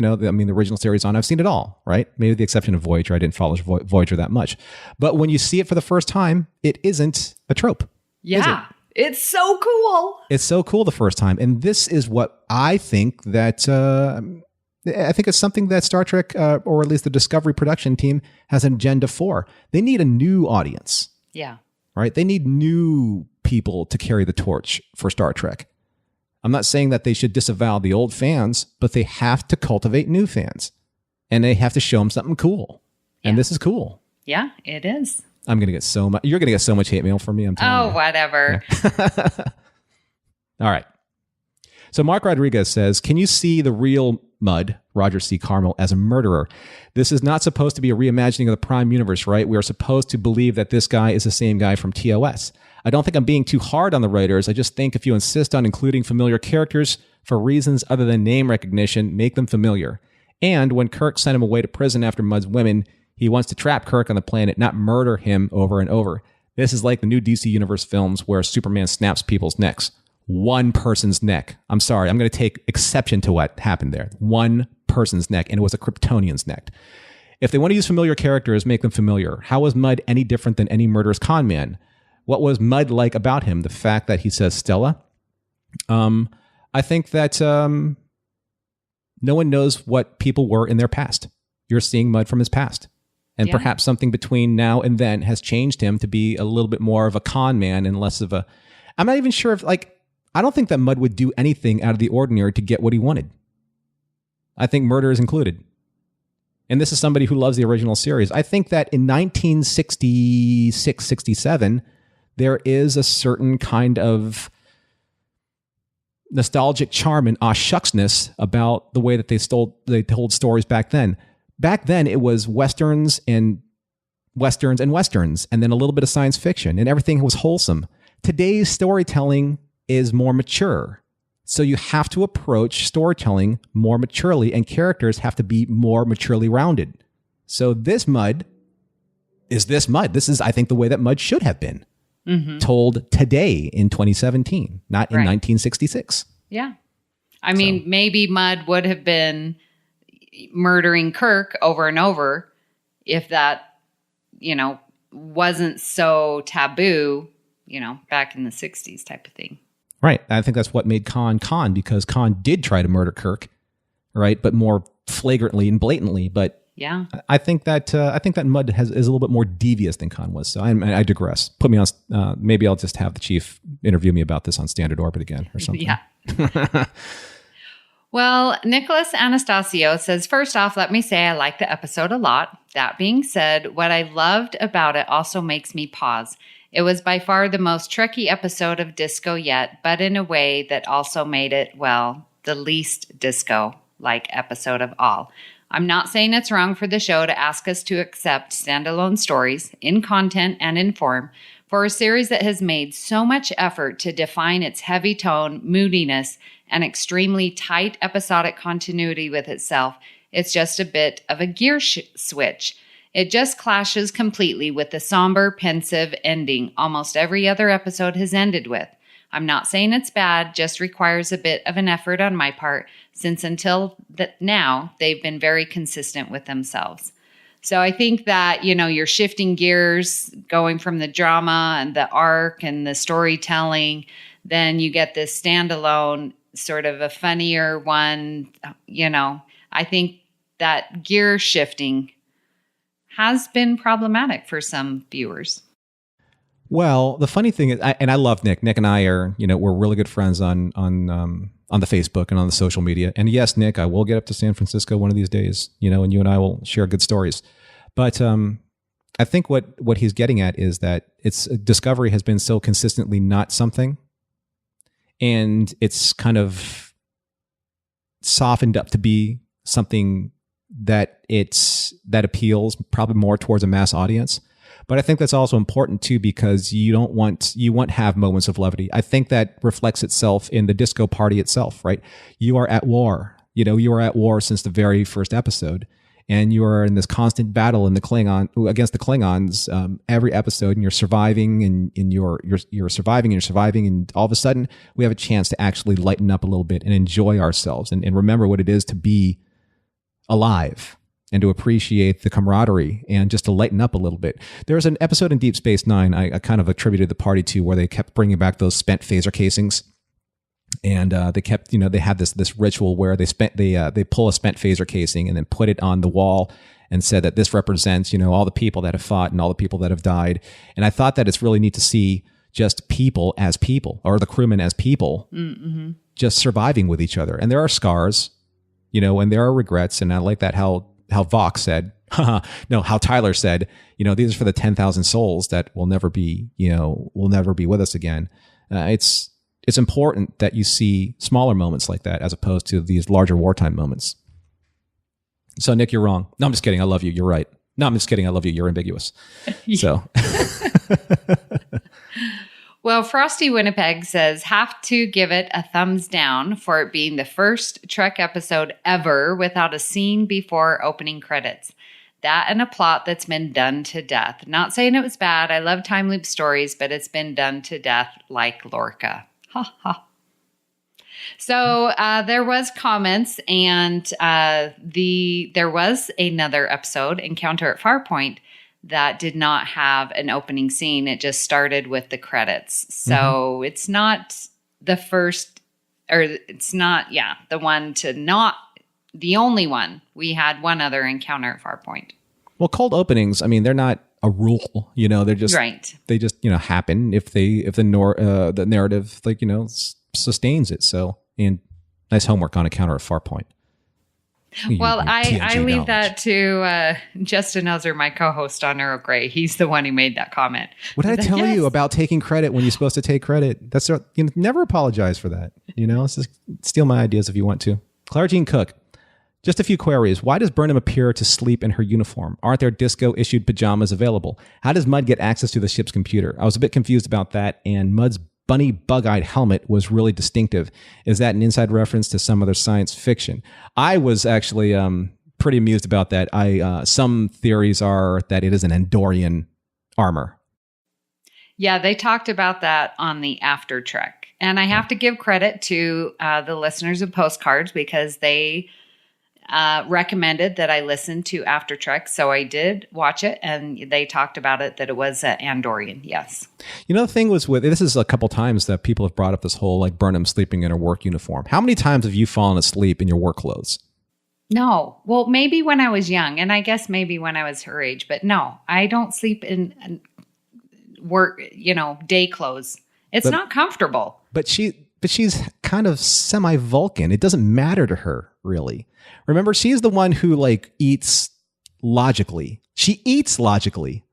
original series on. I've seen it all, right? Maybe with the exception of Voyager. I didn't follow Voyager that much. But when you see it for the first time, it isn't a trope. Yeah. It's so cool. It's so cool the first time. And this is what I think that... I think it's something that Star Trek, or at least the Discovery production team, has an agenda for. They need a new audience. Yeah. Right? They need new people to carry the torch for Star Trek. I'm not saying that they should disavow the old fans, but they have to cultivate new fans. And they have to show them something cool. And this is cool. Yeah, it is. I'm going to get so much... You're going to get so much hate mail from me, I'm telling you. Oh, whatever. Yeah. All right. So Mark Rodriguez says, can you see the real Mudd, Roger C. Carmel, as a murderer? This is not supposed to be a reimagining of the Prime Universe, right? We are supposed to believe that this guy is the same guy from TOS. I don't think I'm being too hard on the writers. I just think if you insist on including familiar characters for reasons other than name recognition, make them familiar. And when Kirk sent him away to prison after Mudd's women, he wants to trap Kirk on the planet, not murder him over and over. This is like the new DC Universe films where Superman snaps people's necks. One person's neck. I'm sorry, I'm going to take exception to what happened there. One person's neck, and it was a Kryptonian's neck. If they want to use familiar characters, make them familiar. How was Mudd any different than any murderous con man? What was Mudd like about him? The fact that he says Stella? I think that no one knows what people were in their past. You're seeing Mudd from his past. And perhaps something between now and then has changed him to be a little bit more of a con man and less of a... I'm not even sure if, I don't think that Mudd would do anything out of the ordinary to get what he wanted. I think murder is included. And this is somebody who loves the original series. I think that in 1966, 67, there is a certain kind of nostalgic charm and shucksness about the way that they told stories back then. Back then, it was westerns and westerns and westerns, and then a little bit of science fiction, and everything was wholesome. Today's storytelling is more mature. So you have to approach storytelling more maturely, and characters have to be more maturely rounded. So this Mudd is this Mudd. This is, I think, the way that Mudd should have been told today in 2017, not in 1966. Yeah. I mean, maybe Mudd would have been murdering Kirk over and over if that, wasn't so taboo, back in the 60s type of thing. Right. I think that's what made Khan, because Khan did try to murder Kirk, right? But more flagrantly and blatantly. But yeah, I think that Mudd is a little bit more devious than Khan was. So I digress. Put me on. Maybe I'll just have the chief interview me about this on Standard Orbit again or something. Yeah. Well, Nicholas Anastasio says, first off, let me say I like the episode a lot. That being said, what I loved about it also makes me pause. It was by far the most Trekkie episode of Disco yet, but in a way that also made it, the least disco-like episode of all. I'm not saying it's wrong for the show to ask us to accept standalone stories in content and in form for a series that has made so much effort to define its heavy tone, moodiness, and extremely tight episodic continuity with itself. It's just a bit of a gear switch. It just clashes completely with the somber, pensive ending almost every other episode has ended with. I'm not saying it's bad, just requires a bit of an effort on my part, since until now, they've been very consistent with themselves. So I think that, you're shifting gears, going from the drama and the arc and the storytelling, then you get this standalone, sort of a funnier one. I think that gear shifting has been problematic for some viewers. Well, the funny thing is, I love Nick. Nick and I are, we're really good friends on the Facebook and on the social media. And yes, Nick, I will get up to San Francisco one of these days, and you and I will share good stories. But I think what he's getting at is that Discovery has been so consistently not something, and it's kind of softened up to be something that appeals probably more towards a mass audience. But I think that's also important too, because you want to have moments of levity. I think that reflects itself in the disco party itself, right? You are at war. You are at war since the very first episode, and you are in this constant battle against the Klingons every episode, and you're surviving, and you're surviving, and all of a sudden we have a chance to actually lighten up a little bit and enjoy ourselves and remember what it is to be alive, and to appreciate the camaraderie and just to lighten up a little bit. There was an episode in Deep Space Nine I kind of attributed the party to, where they kept bringing back those spent phaser casings. And they kept, they had this ritual where they pull a spent phaser casing and then put it on the wall and said that this represents, all the people that have fought and all the people that have died. And I thought that it's really neat to see just people as people, or the crewmen as people, just surviving with each other. And there are scars, and there are regrets. And I like that how Vox said, how Tyler said, these are for the 10,000 souls that will never be with us again. It's important that you see smaller moments like that as opposed to these larger wartime moments. So Nick, you're wrong. No, I'm just kidding. I love you. You're right. No, I'm just kidding. I love you. You're ambiguous. So. Well, Frosty Winnipeg says, have to give it a thumbs down for it being the first Trek episode ever without a scene before opening credits. That and a plot that's been done to death. Not saying it was bad. I love time loop stories, but it's been done to death like Lorca. Ha ha. So there was comments, and there was another episode, Encounter at Farpoint, that did not have an opening scene. It just started with the credits. So it's not the first, or it's not, the one to not the only one. We had one other Encounter at Farpoint. Well, cold openings, I mean, they're not a rule, they're just, right. They just, happen if the narrative, sustains it. So, and nice homework on Encounter at Farpoint. Well, I leave that to Justin Ozer, my co-host on Earl Grey. He's the one who made that comment. What did I tell you about taking credit when you're supposed to take credit? That's never apologize for that. It's just steal my ideas if you want to. Clara Jean Cook. Just a few queries. Why does Burnham appear to sleep in her uniform? Aren't there disco-issued pajamas available? How does Mudd get access to the ship's computer? I was a bit confused about that, and Mudd's bunny bug-eyed helmet was really distinctive. Is that an inside reference to some other science fiction? I was actually pretty amused about that. Some theories are that it is an Andorian armor. Yeah, they talked about that on the After Trek. And I have to give credit to the listeners of Postcards, because they recommended that I listen to After Trek. So I did watch it, and they talked about it, that it was Andorian. Yes. The thing was this is a couple times that people have brought up this whole Burnham sleeping in her work uniform. How many times have you fallen asleep in your work clothes? No. Well, maybe when I was young, and I guess maybe when I was her age, but no, I don't sleep in work, day clothes. It's not comfortable. But she's kind of semi-Vulcan. It doesn't matter to her, really. Remember, she's the one who eats logically. She eats logically.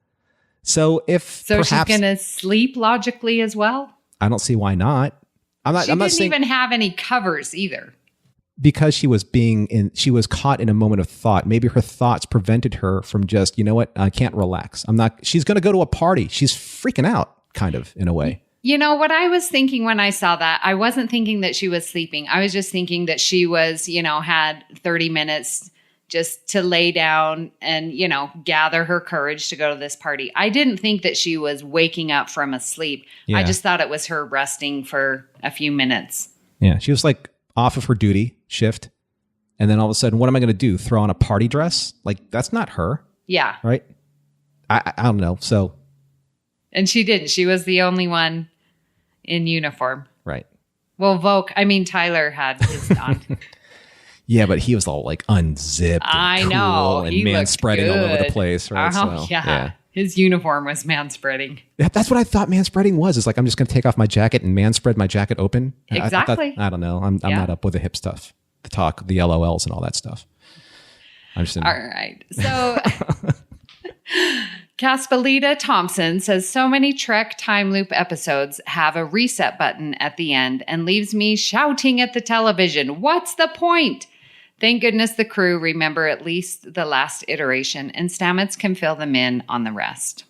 So she's going to sleep logically as well? I don't see why not. She didn't even have any covers either. Because she was caught in a moment of thought. Maybe her thoughts prevented her from just, I can't relax. She's going to go to a party. She's freaking out, kind of, in a way. What I was thinking when I saw that, I wasn't thinking that she was sleeping. I was just thinking that she was, had 30 minutes just to lay down and, gather her courage to go to this party. I didn't think that she was waking up from a sleep. Yeah. I just thought it was her resting for a few minutes. Yeah, she was off of her duty shift. And then all of a sudden, what am I going to do? Throw on a party dress? That's not her. Yeah. Right? I don't know. So. And she didn't. She was the only one in uniform. Right. Well, Tyler had his on. Yeah, but he was all unzipped. I know. And man spreading all over the place. Right? Yeah. His uniform was manspreading. That's what I thought manspreading was. It's like, I'm just going to take off my jacket and manspread my jacket open. Exactly. I don't know. I'm not up with the hip stuff, the talk, the LOLs and all that stuff. I'm just All right. So Caspalita Thompson says, so many Trek time loop episodes have a reset button at the end and leaves me shouting at the television. What's the point? Thank goodness the crew remember at least the last iteration, and Stamets can fill them in on the rest.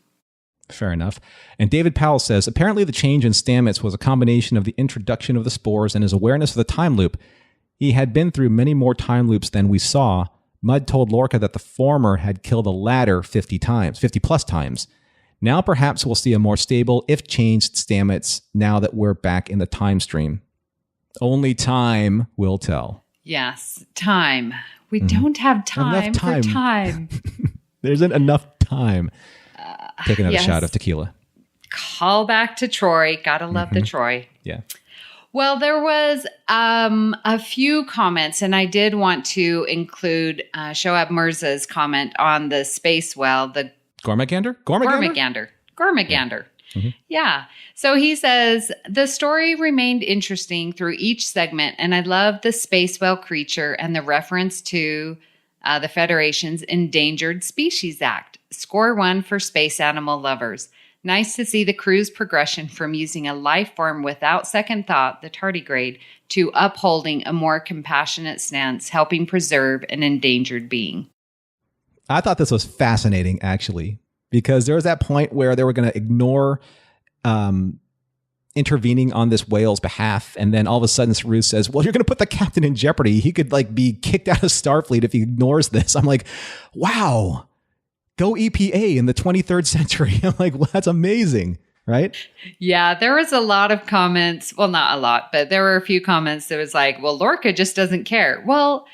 Fair enough. And David Powell says, apparently the change in Stamets was a combination of the introduction of the spores and his awareness of the time loop. He had been through many more time loops than we saw. Mudd told Lorca that the former had killed the latter 50 plus times. Now perhaps we'll see a more stable, if changed, Stamets now that we're back in the time stream. Only time will tell. Yes, time. We don't have time for time. There isn't enough time. Take another shot of tequila. Call back to Troy. Gotta love the Troy. Yeah. Well, there was a few comments, and I did want to include Shoaib Mirza's comment on the space well, the Gormagander? Gormagander. Yeah. So he says, the story remained interesting through each segment, and I love the space whale creature and the reference to the Federation's Endangered Species Act. Score 1 for space animal lovers. Nice to see the crew's progression from using a life form without second thought, the tardigrade, to upholding a more compassionate stance, helping preserve an endangered being. I thought this was fascinating, actually, because there was that point where they were going to ignore intervening on this whale's behalf. And then all of a sudden, Saru says, well, you're going to put the captain in jeopardy. He could be kicked out of Starfleet if he ignores this. I'm like, wow. Go EPA in the 23rd century. I'm like, well, that's amazing, right? Yeah, there was a lot of comments. Well, not a lot, but there were a few comments that was like, well, Lorca just doesn't care. Well,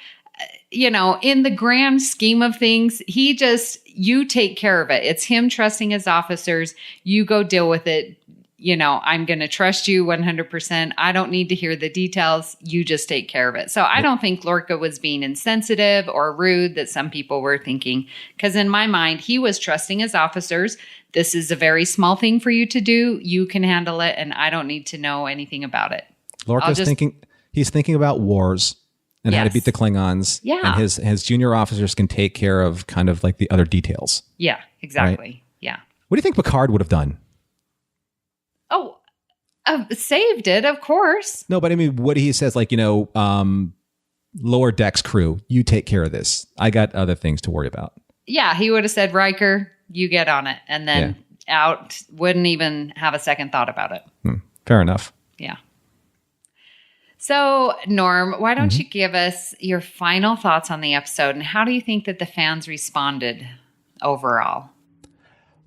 in the grand scheme of things, you take care of it. It's him trusting his officers. You go deal with it. I'm going to trust you 100%. I don't need to hear the details. You just take care of it. So I don't think Lorca was being insensitive or rude that some people were thinking, because in my mind, he was trusting his officers. This is a very small thing for you to do. You can handle it, and I don't need to know anything about it. Lorca's thinking about wars and how to beat the Klingons. Yeah. And his junior officers can take care of kind of like the other details. Yeah, exactly. Right? Yeah. What do you think Picard would have done? Oh, saved it, of course. No, but I mean, what he says, lower decks crew, you take care of this. I got other things to worry about. Yeah, he would have said, Riker, you get on it. And then out, wouldn't even have a second thought about it. Fair enough. Yeah. So, Norm, why don't you give us your final thoughts on the episode, and how do you think that the fans responded overall?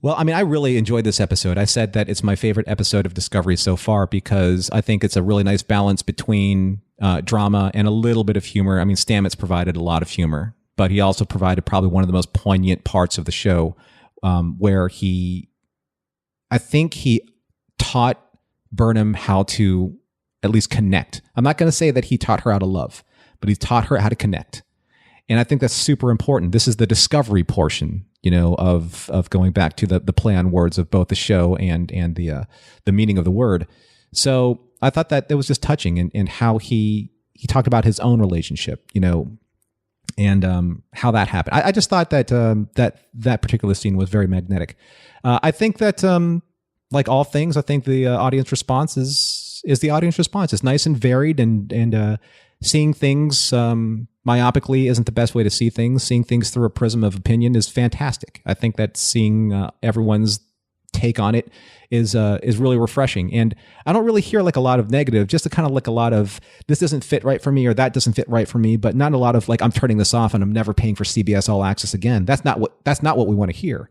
Well, I mean, I really enjoyed this episode. I said that it's my favorite episode of Discovery so far because I think it's a really nice balance between drama and a little bit of humor. I mean, Stamets provided a lot of humor, but he also provided probably one of the most poignant parts of the show where I think he taught Burnham how to at least connect. I'm not going to say that he taught her how to love, but he taught her how to connect. And I think that's super important. This is the discovery portion, of going back to the play on words of both the show and the meaning of the word. So I thought that was just touching in how he talked about his own relationship, and how that happened. I just thought that that particular scene was very magnetic. I think that like all things, I think the audience response is the audience response. It's nice and varied, and seeing things myopically isn't the best way to see things. Seeing things through a prism of opinion is fantastic. I think that seeing everyone's take on it is really refreshing. And I don't really hear a lot of negative, just a kind of a lot of this doesn't fit right for me or that doesn't fit right for me, but not a lot of I'm turning this off and I'm never paying for CBS All Access again. That's not what we want to hear.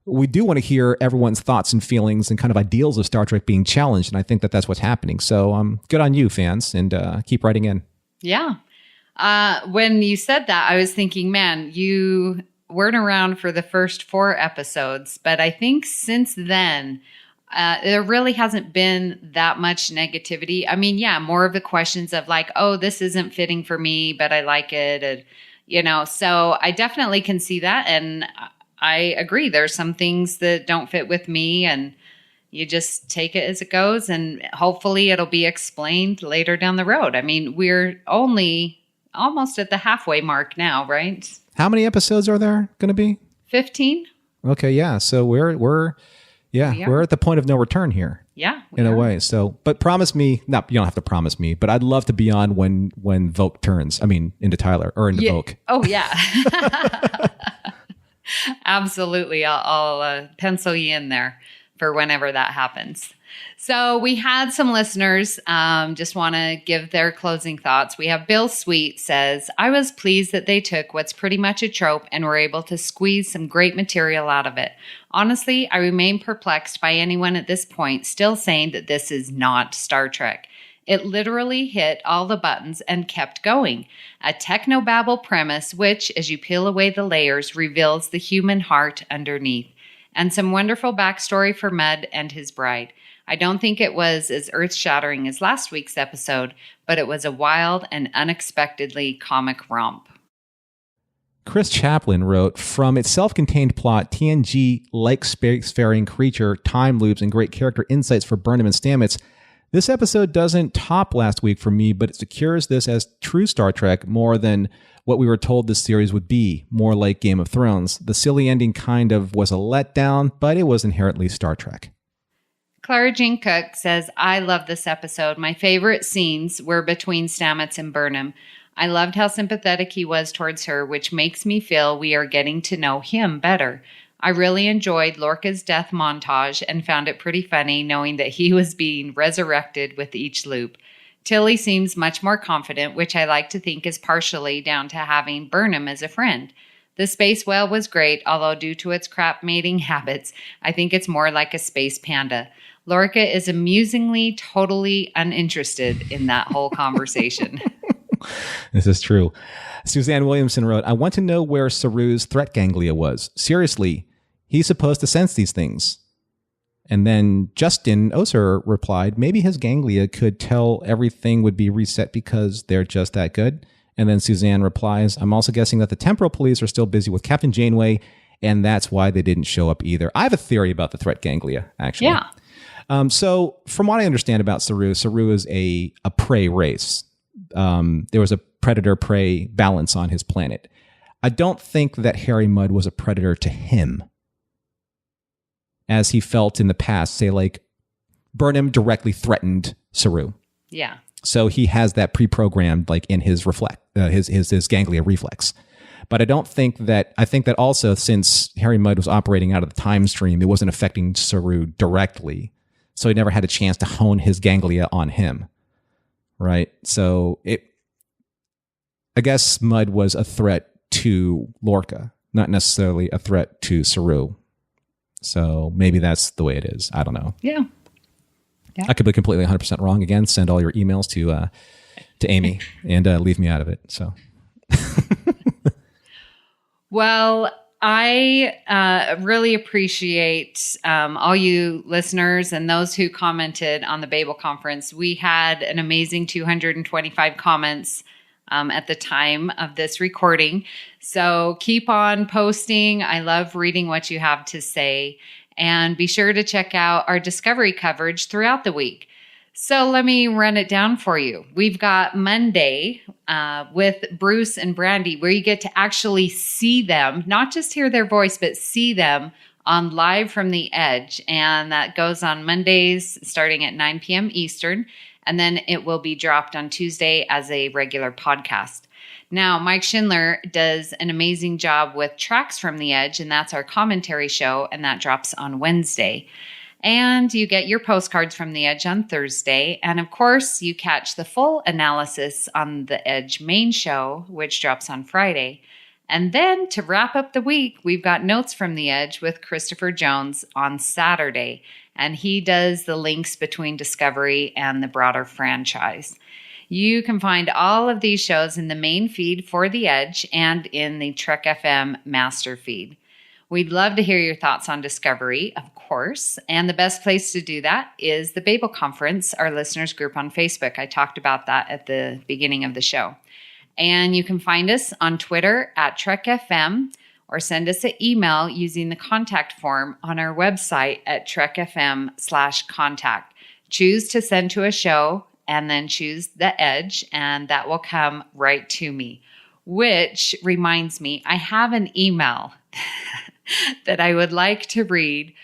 We do want to hear everyone's thoughts and feelings and kind of ideals of Star Trek being challenged. And I think that that's what's happening. So good on you, fans, and keep writing in. Yeah. When you said that, I was thinking, man, you weren't around for the first 4 episodes, but I think since then, there really hasn't been that much negativity. I mean, yeah, more of the questions of oh, this isn't fitting for me, but I like it. And, so I definitely can see that. And I agree. There's some things that don't fit with me, and you just take it as it goes, and hopefully it'll be explained later down the road. I mean, we're only almost at the halfway mark now, right? How many episodes are there going to be? 15? Okay, yeah. So we're at the point of no return here. Yeah, in a way. So, but promise me, you don't have to promise me, but I'd love to be on when Voke turns. I mean, into Tyler or into Voke. Oh yeah. Absolutely. I'll pencil you in there for whenever that happens. So we had some listeners just want to give their closing thoughts. We have Bill Sweet says, I was pleased that they took what's pretty much a trope and were able to squeeze some great material out of it. Honestly, I remain perplexed by anyone at this point still saying that this is not Star Trek. It literally hit all the buttons and kept going. A technobabble premise which, as you peel away the layers, reveals the human heart underneath. And some wonderful backstory for Mudd and his bride. I don't think it was as earth-shattering as last week's episode, but it was a wild and unexpectedly comic romp. Chris Chaplin wrote, from its self-contained plot, TNG, like spacefaring creature, time loops, and great character insights for Burnham and Stamets, this episode doesn't top last week for me, but it secures this as true Star Trek more than what we were told this series would be, more like Game of Thrones. The silly ending kind of was a letdown, but it was inherently Star Trek. Clara Jean Cook says, I love this episode. My favorite scenes were between Stamets and Burnham. I loved how sympathetic he was towards her, which makes me feel we are getting to know him better. I really enjoyed Lorca's death montage and found it pretty funny knowing that he was being resurrected with each loop. Tilly seems much more confident, which I like to think is partially down to having Burnham as a friend. The space whale was great, although due to its crap mating habits, I think it's more like a space panda. Lorca is amusingly totally uninterested in that whole conversation. This is true. Suzanne Williamson wrote, I want to know where Saru's threat ganglia was. Seriously, he's supposed to sense these things. And then Justin Oser replied, maybe his ganglia could tell everything would be reset because they're just that good. And then Suzanne replies, I'm also guessing that the temporal police are still busy with Captain Janeway, and that's why they didn't show up either. I have a theory about the threat ganglia, actually. Yeah. So from what I understand about Saru is a prey race. There was a predator-prey balance on his planet. I don't think that Harry Mudd was a predator to him, as he felt in the past. Say, like, Burnham directly threatened Saru. Yeah. So he has that pre-programmed, like, in his his ganglia reflex. But I don't think that. I think that also, since Harry Mudd was operating out of the time stream, it wasn't affecting Saru directly. So he never had a chance to hone his ganglia on him. Right? So I guess Mudd was a threat to Lorca, not necessarily a threat to Saru. So maybe that's the way it is. I don't know. Yeah. I could be completely 100% wrong. Again, send all your emails to Amy and leave me out of it. So, well, I really appreciate all you listeners and those who commented on the Babel conference. We had an amazing 225 comments at the time of this recording. So keep on posting. I love reading what you have to say. And be sure to check out our Discovery coverage throughout the week. So let me run it down for you. We've got Monday with Bruce and Brandy, where you get to actually see them, not just hear their voice, but see them on Live from the Edge. And that goes on Mondays starting at 9 p.m. Eastern. And then it will be dropped on Tuesday as a regular podcast. Now, Mike Schindler does an amazing job with Tracks from the Edge, and that's our commentary show, and that drops on Wednesday. And you get your Postcards from the Edge on Thursday. And of course, you catch the full analysis on the Edge main show, which drops on Friday. And then to wrap up the week, we've got Notes from the Edge with Christopher Jones on Saturday. And he does the links between Discovery and the broader franchise. You can find all of these shows in the main feed for The Edge and in the Trek FM master feed. We'd love to hear your thoughts on Discovery, of course, and the best place to do that is the Babel Conference, our listeners group on Facebook. I talked about that at the beginning of the show. And you can find us on Twitter at Trek FM or send us an email using the contact form on our website at trekfm.com/contact. Choose to send to a show and then choose the Edge, and that will come right to me. Which reminds me, I have an email that I would like to read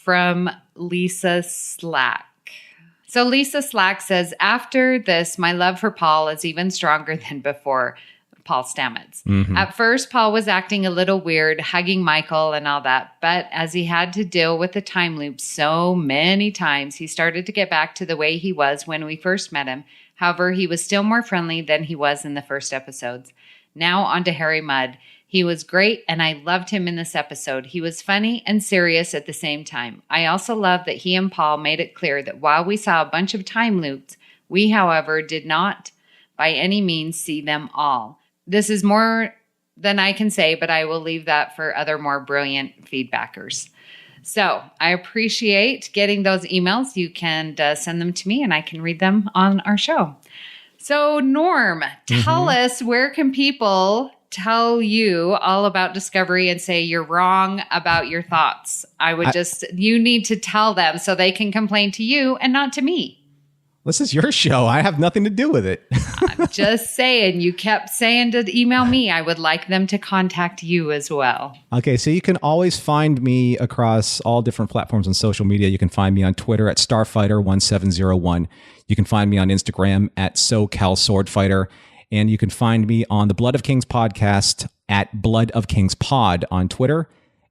from Lisa Slack. So Lisa Slack says, after this, my love for Paul is even stronger than before. Paul Stamets. Mm-hmm. At first, Paul was acting a little weird, hugging Michael and all that. But as he had to deal with the time loop so many times, he started to get back to the way he was when we first met him. However, he was still more friendly than he was in the first episodes. Now on to Harry Mudd. He was great, and I loved him in this episode. He was funny and serious at the same time. I also love that he and Paul made it clear that while we saw a bunch of time loops, we, however, did not by any means see them all. This is more than I can say, but I will leave that for other more brilliant feedbackers. So I appreciate getting those emails. You can send them to me and I can read them on our show. So Norm, tell us, where can people tell you all about Discovery and say you're wrong about your thoughts? You need to tell them so they can complain to you and not to me. This is your show. I have nothing to do with it. I'm just saying, you kept saying to email me. I would like them to contact you as well. Okay, so you can always find me across all different platforms on social media. You can find me on Twitter at Starfighter1701. You can find me on Instagram at SoCalSwordfighter. And you can find me on the Blood of Kings podcast at Blood of Kings Pod on Twitter,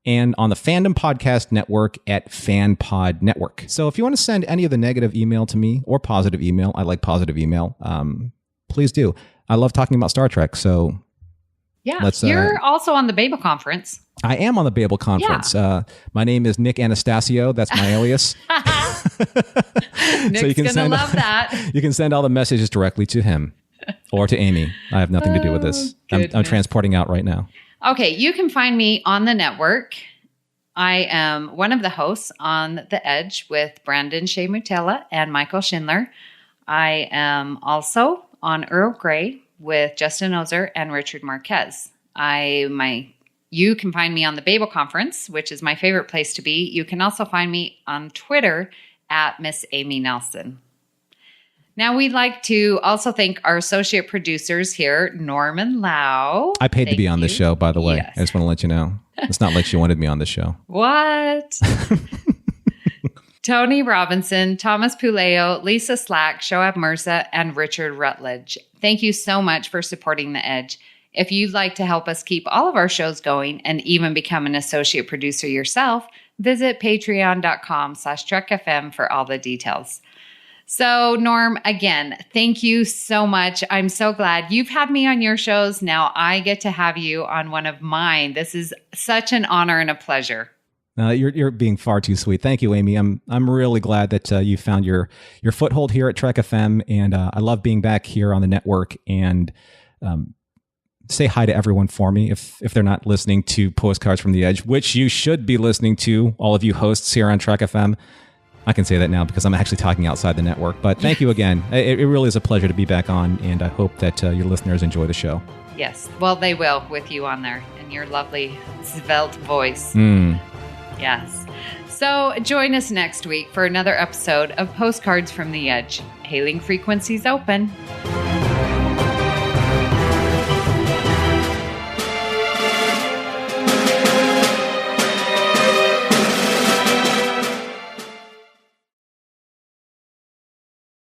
and on the Fandom Podcast Network at FanPod Network. So if you want to send any of the negative email to me or positive email, I like positive email, please do. I love talking about Star Trek, so yeah. You're also on the Babel Conference. I am on the Babel Conference. Yeah. My name is Nick Anastasio. That's my alias. Nick's so going to love that. You can send all the messages directly to him or to Amy. I have nothing to do with this. I'm transporting out right now. Okay, you can find me on the network. I am one of the hosts on The Edge with Brandon Shea Mutella and Michael Schindler. I am also on Earl Grey with Justin Ozer and Richard Marquez. You can find me on the Babel Conference, which is my favorite place to be. You can also find me on Twitter at Miss Amy Nelson. Now, we'd like to also thank our associate producers here, Norman Lau. I paid to be on this show, by the way. Yes. I just want to let you know. It's not like she wanted me on the show. What? Tony Robinson, Thomas Puleo, Lisa Slack, Shoaib Mirza, and Richard Rutledge. Thank you so much for supporting The Edge. If you'd like to help us keep all of our shows going and even become an associate producer yourself, visit patreon.com/TrekFM for all the details. So, Norm, again, thank you so much. I'm so glad you've had me on your shows. Now I get to have you on one of mine. This is such an honor and a pleasure. You're being far too sweet. Thank you, Amy. I'm really glad that you found your foothold here at Trek FM, and I love being back here on the network. And say hi to everyone for me if they're not listening to Postcards from the Edge, which you should be listening to, all of you hosts here on Trek FM. I can say that now because I'm actually talking outside the network. But thank you again. It really is a pleasure to be back on, and I hope that your listeners enjoy the show. Yes. Well, they will with you on there and your lovely svelte voice. Yes. So join us next week for another episode of Postcards from the Edge. Hailing frequencies open.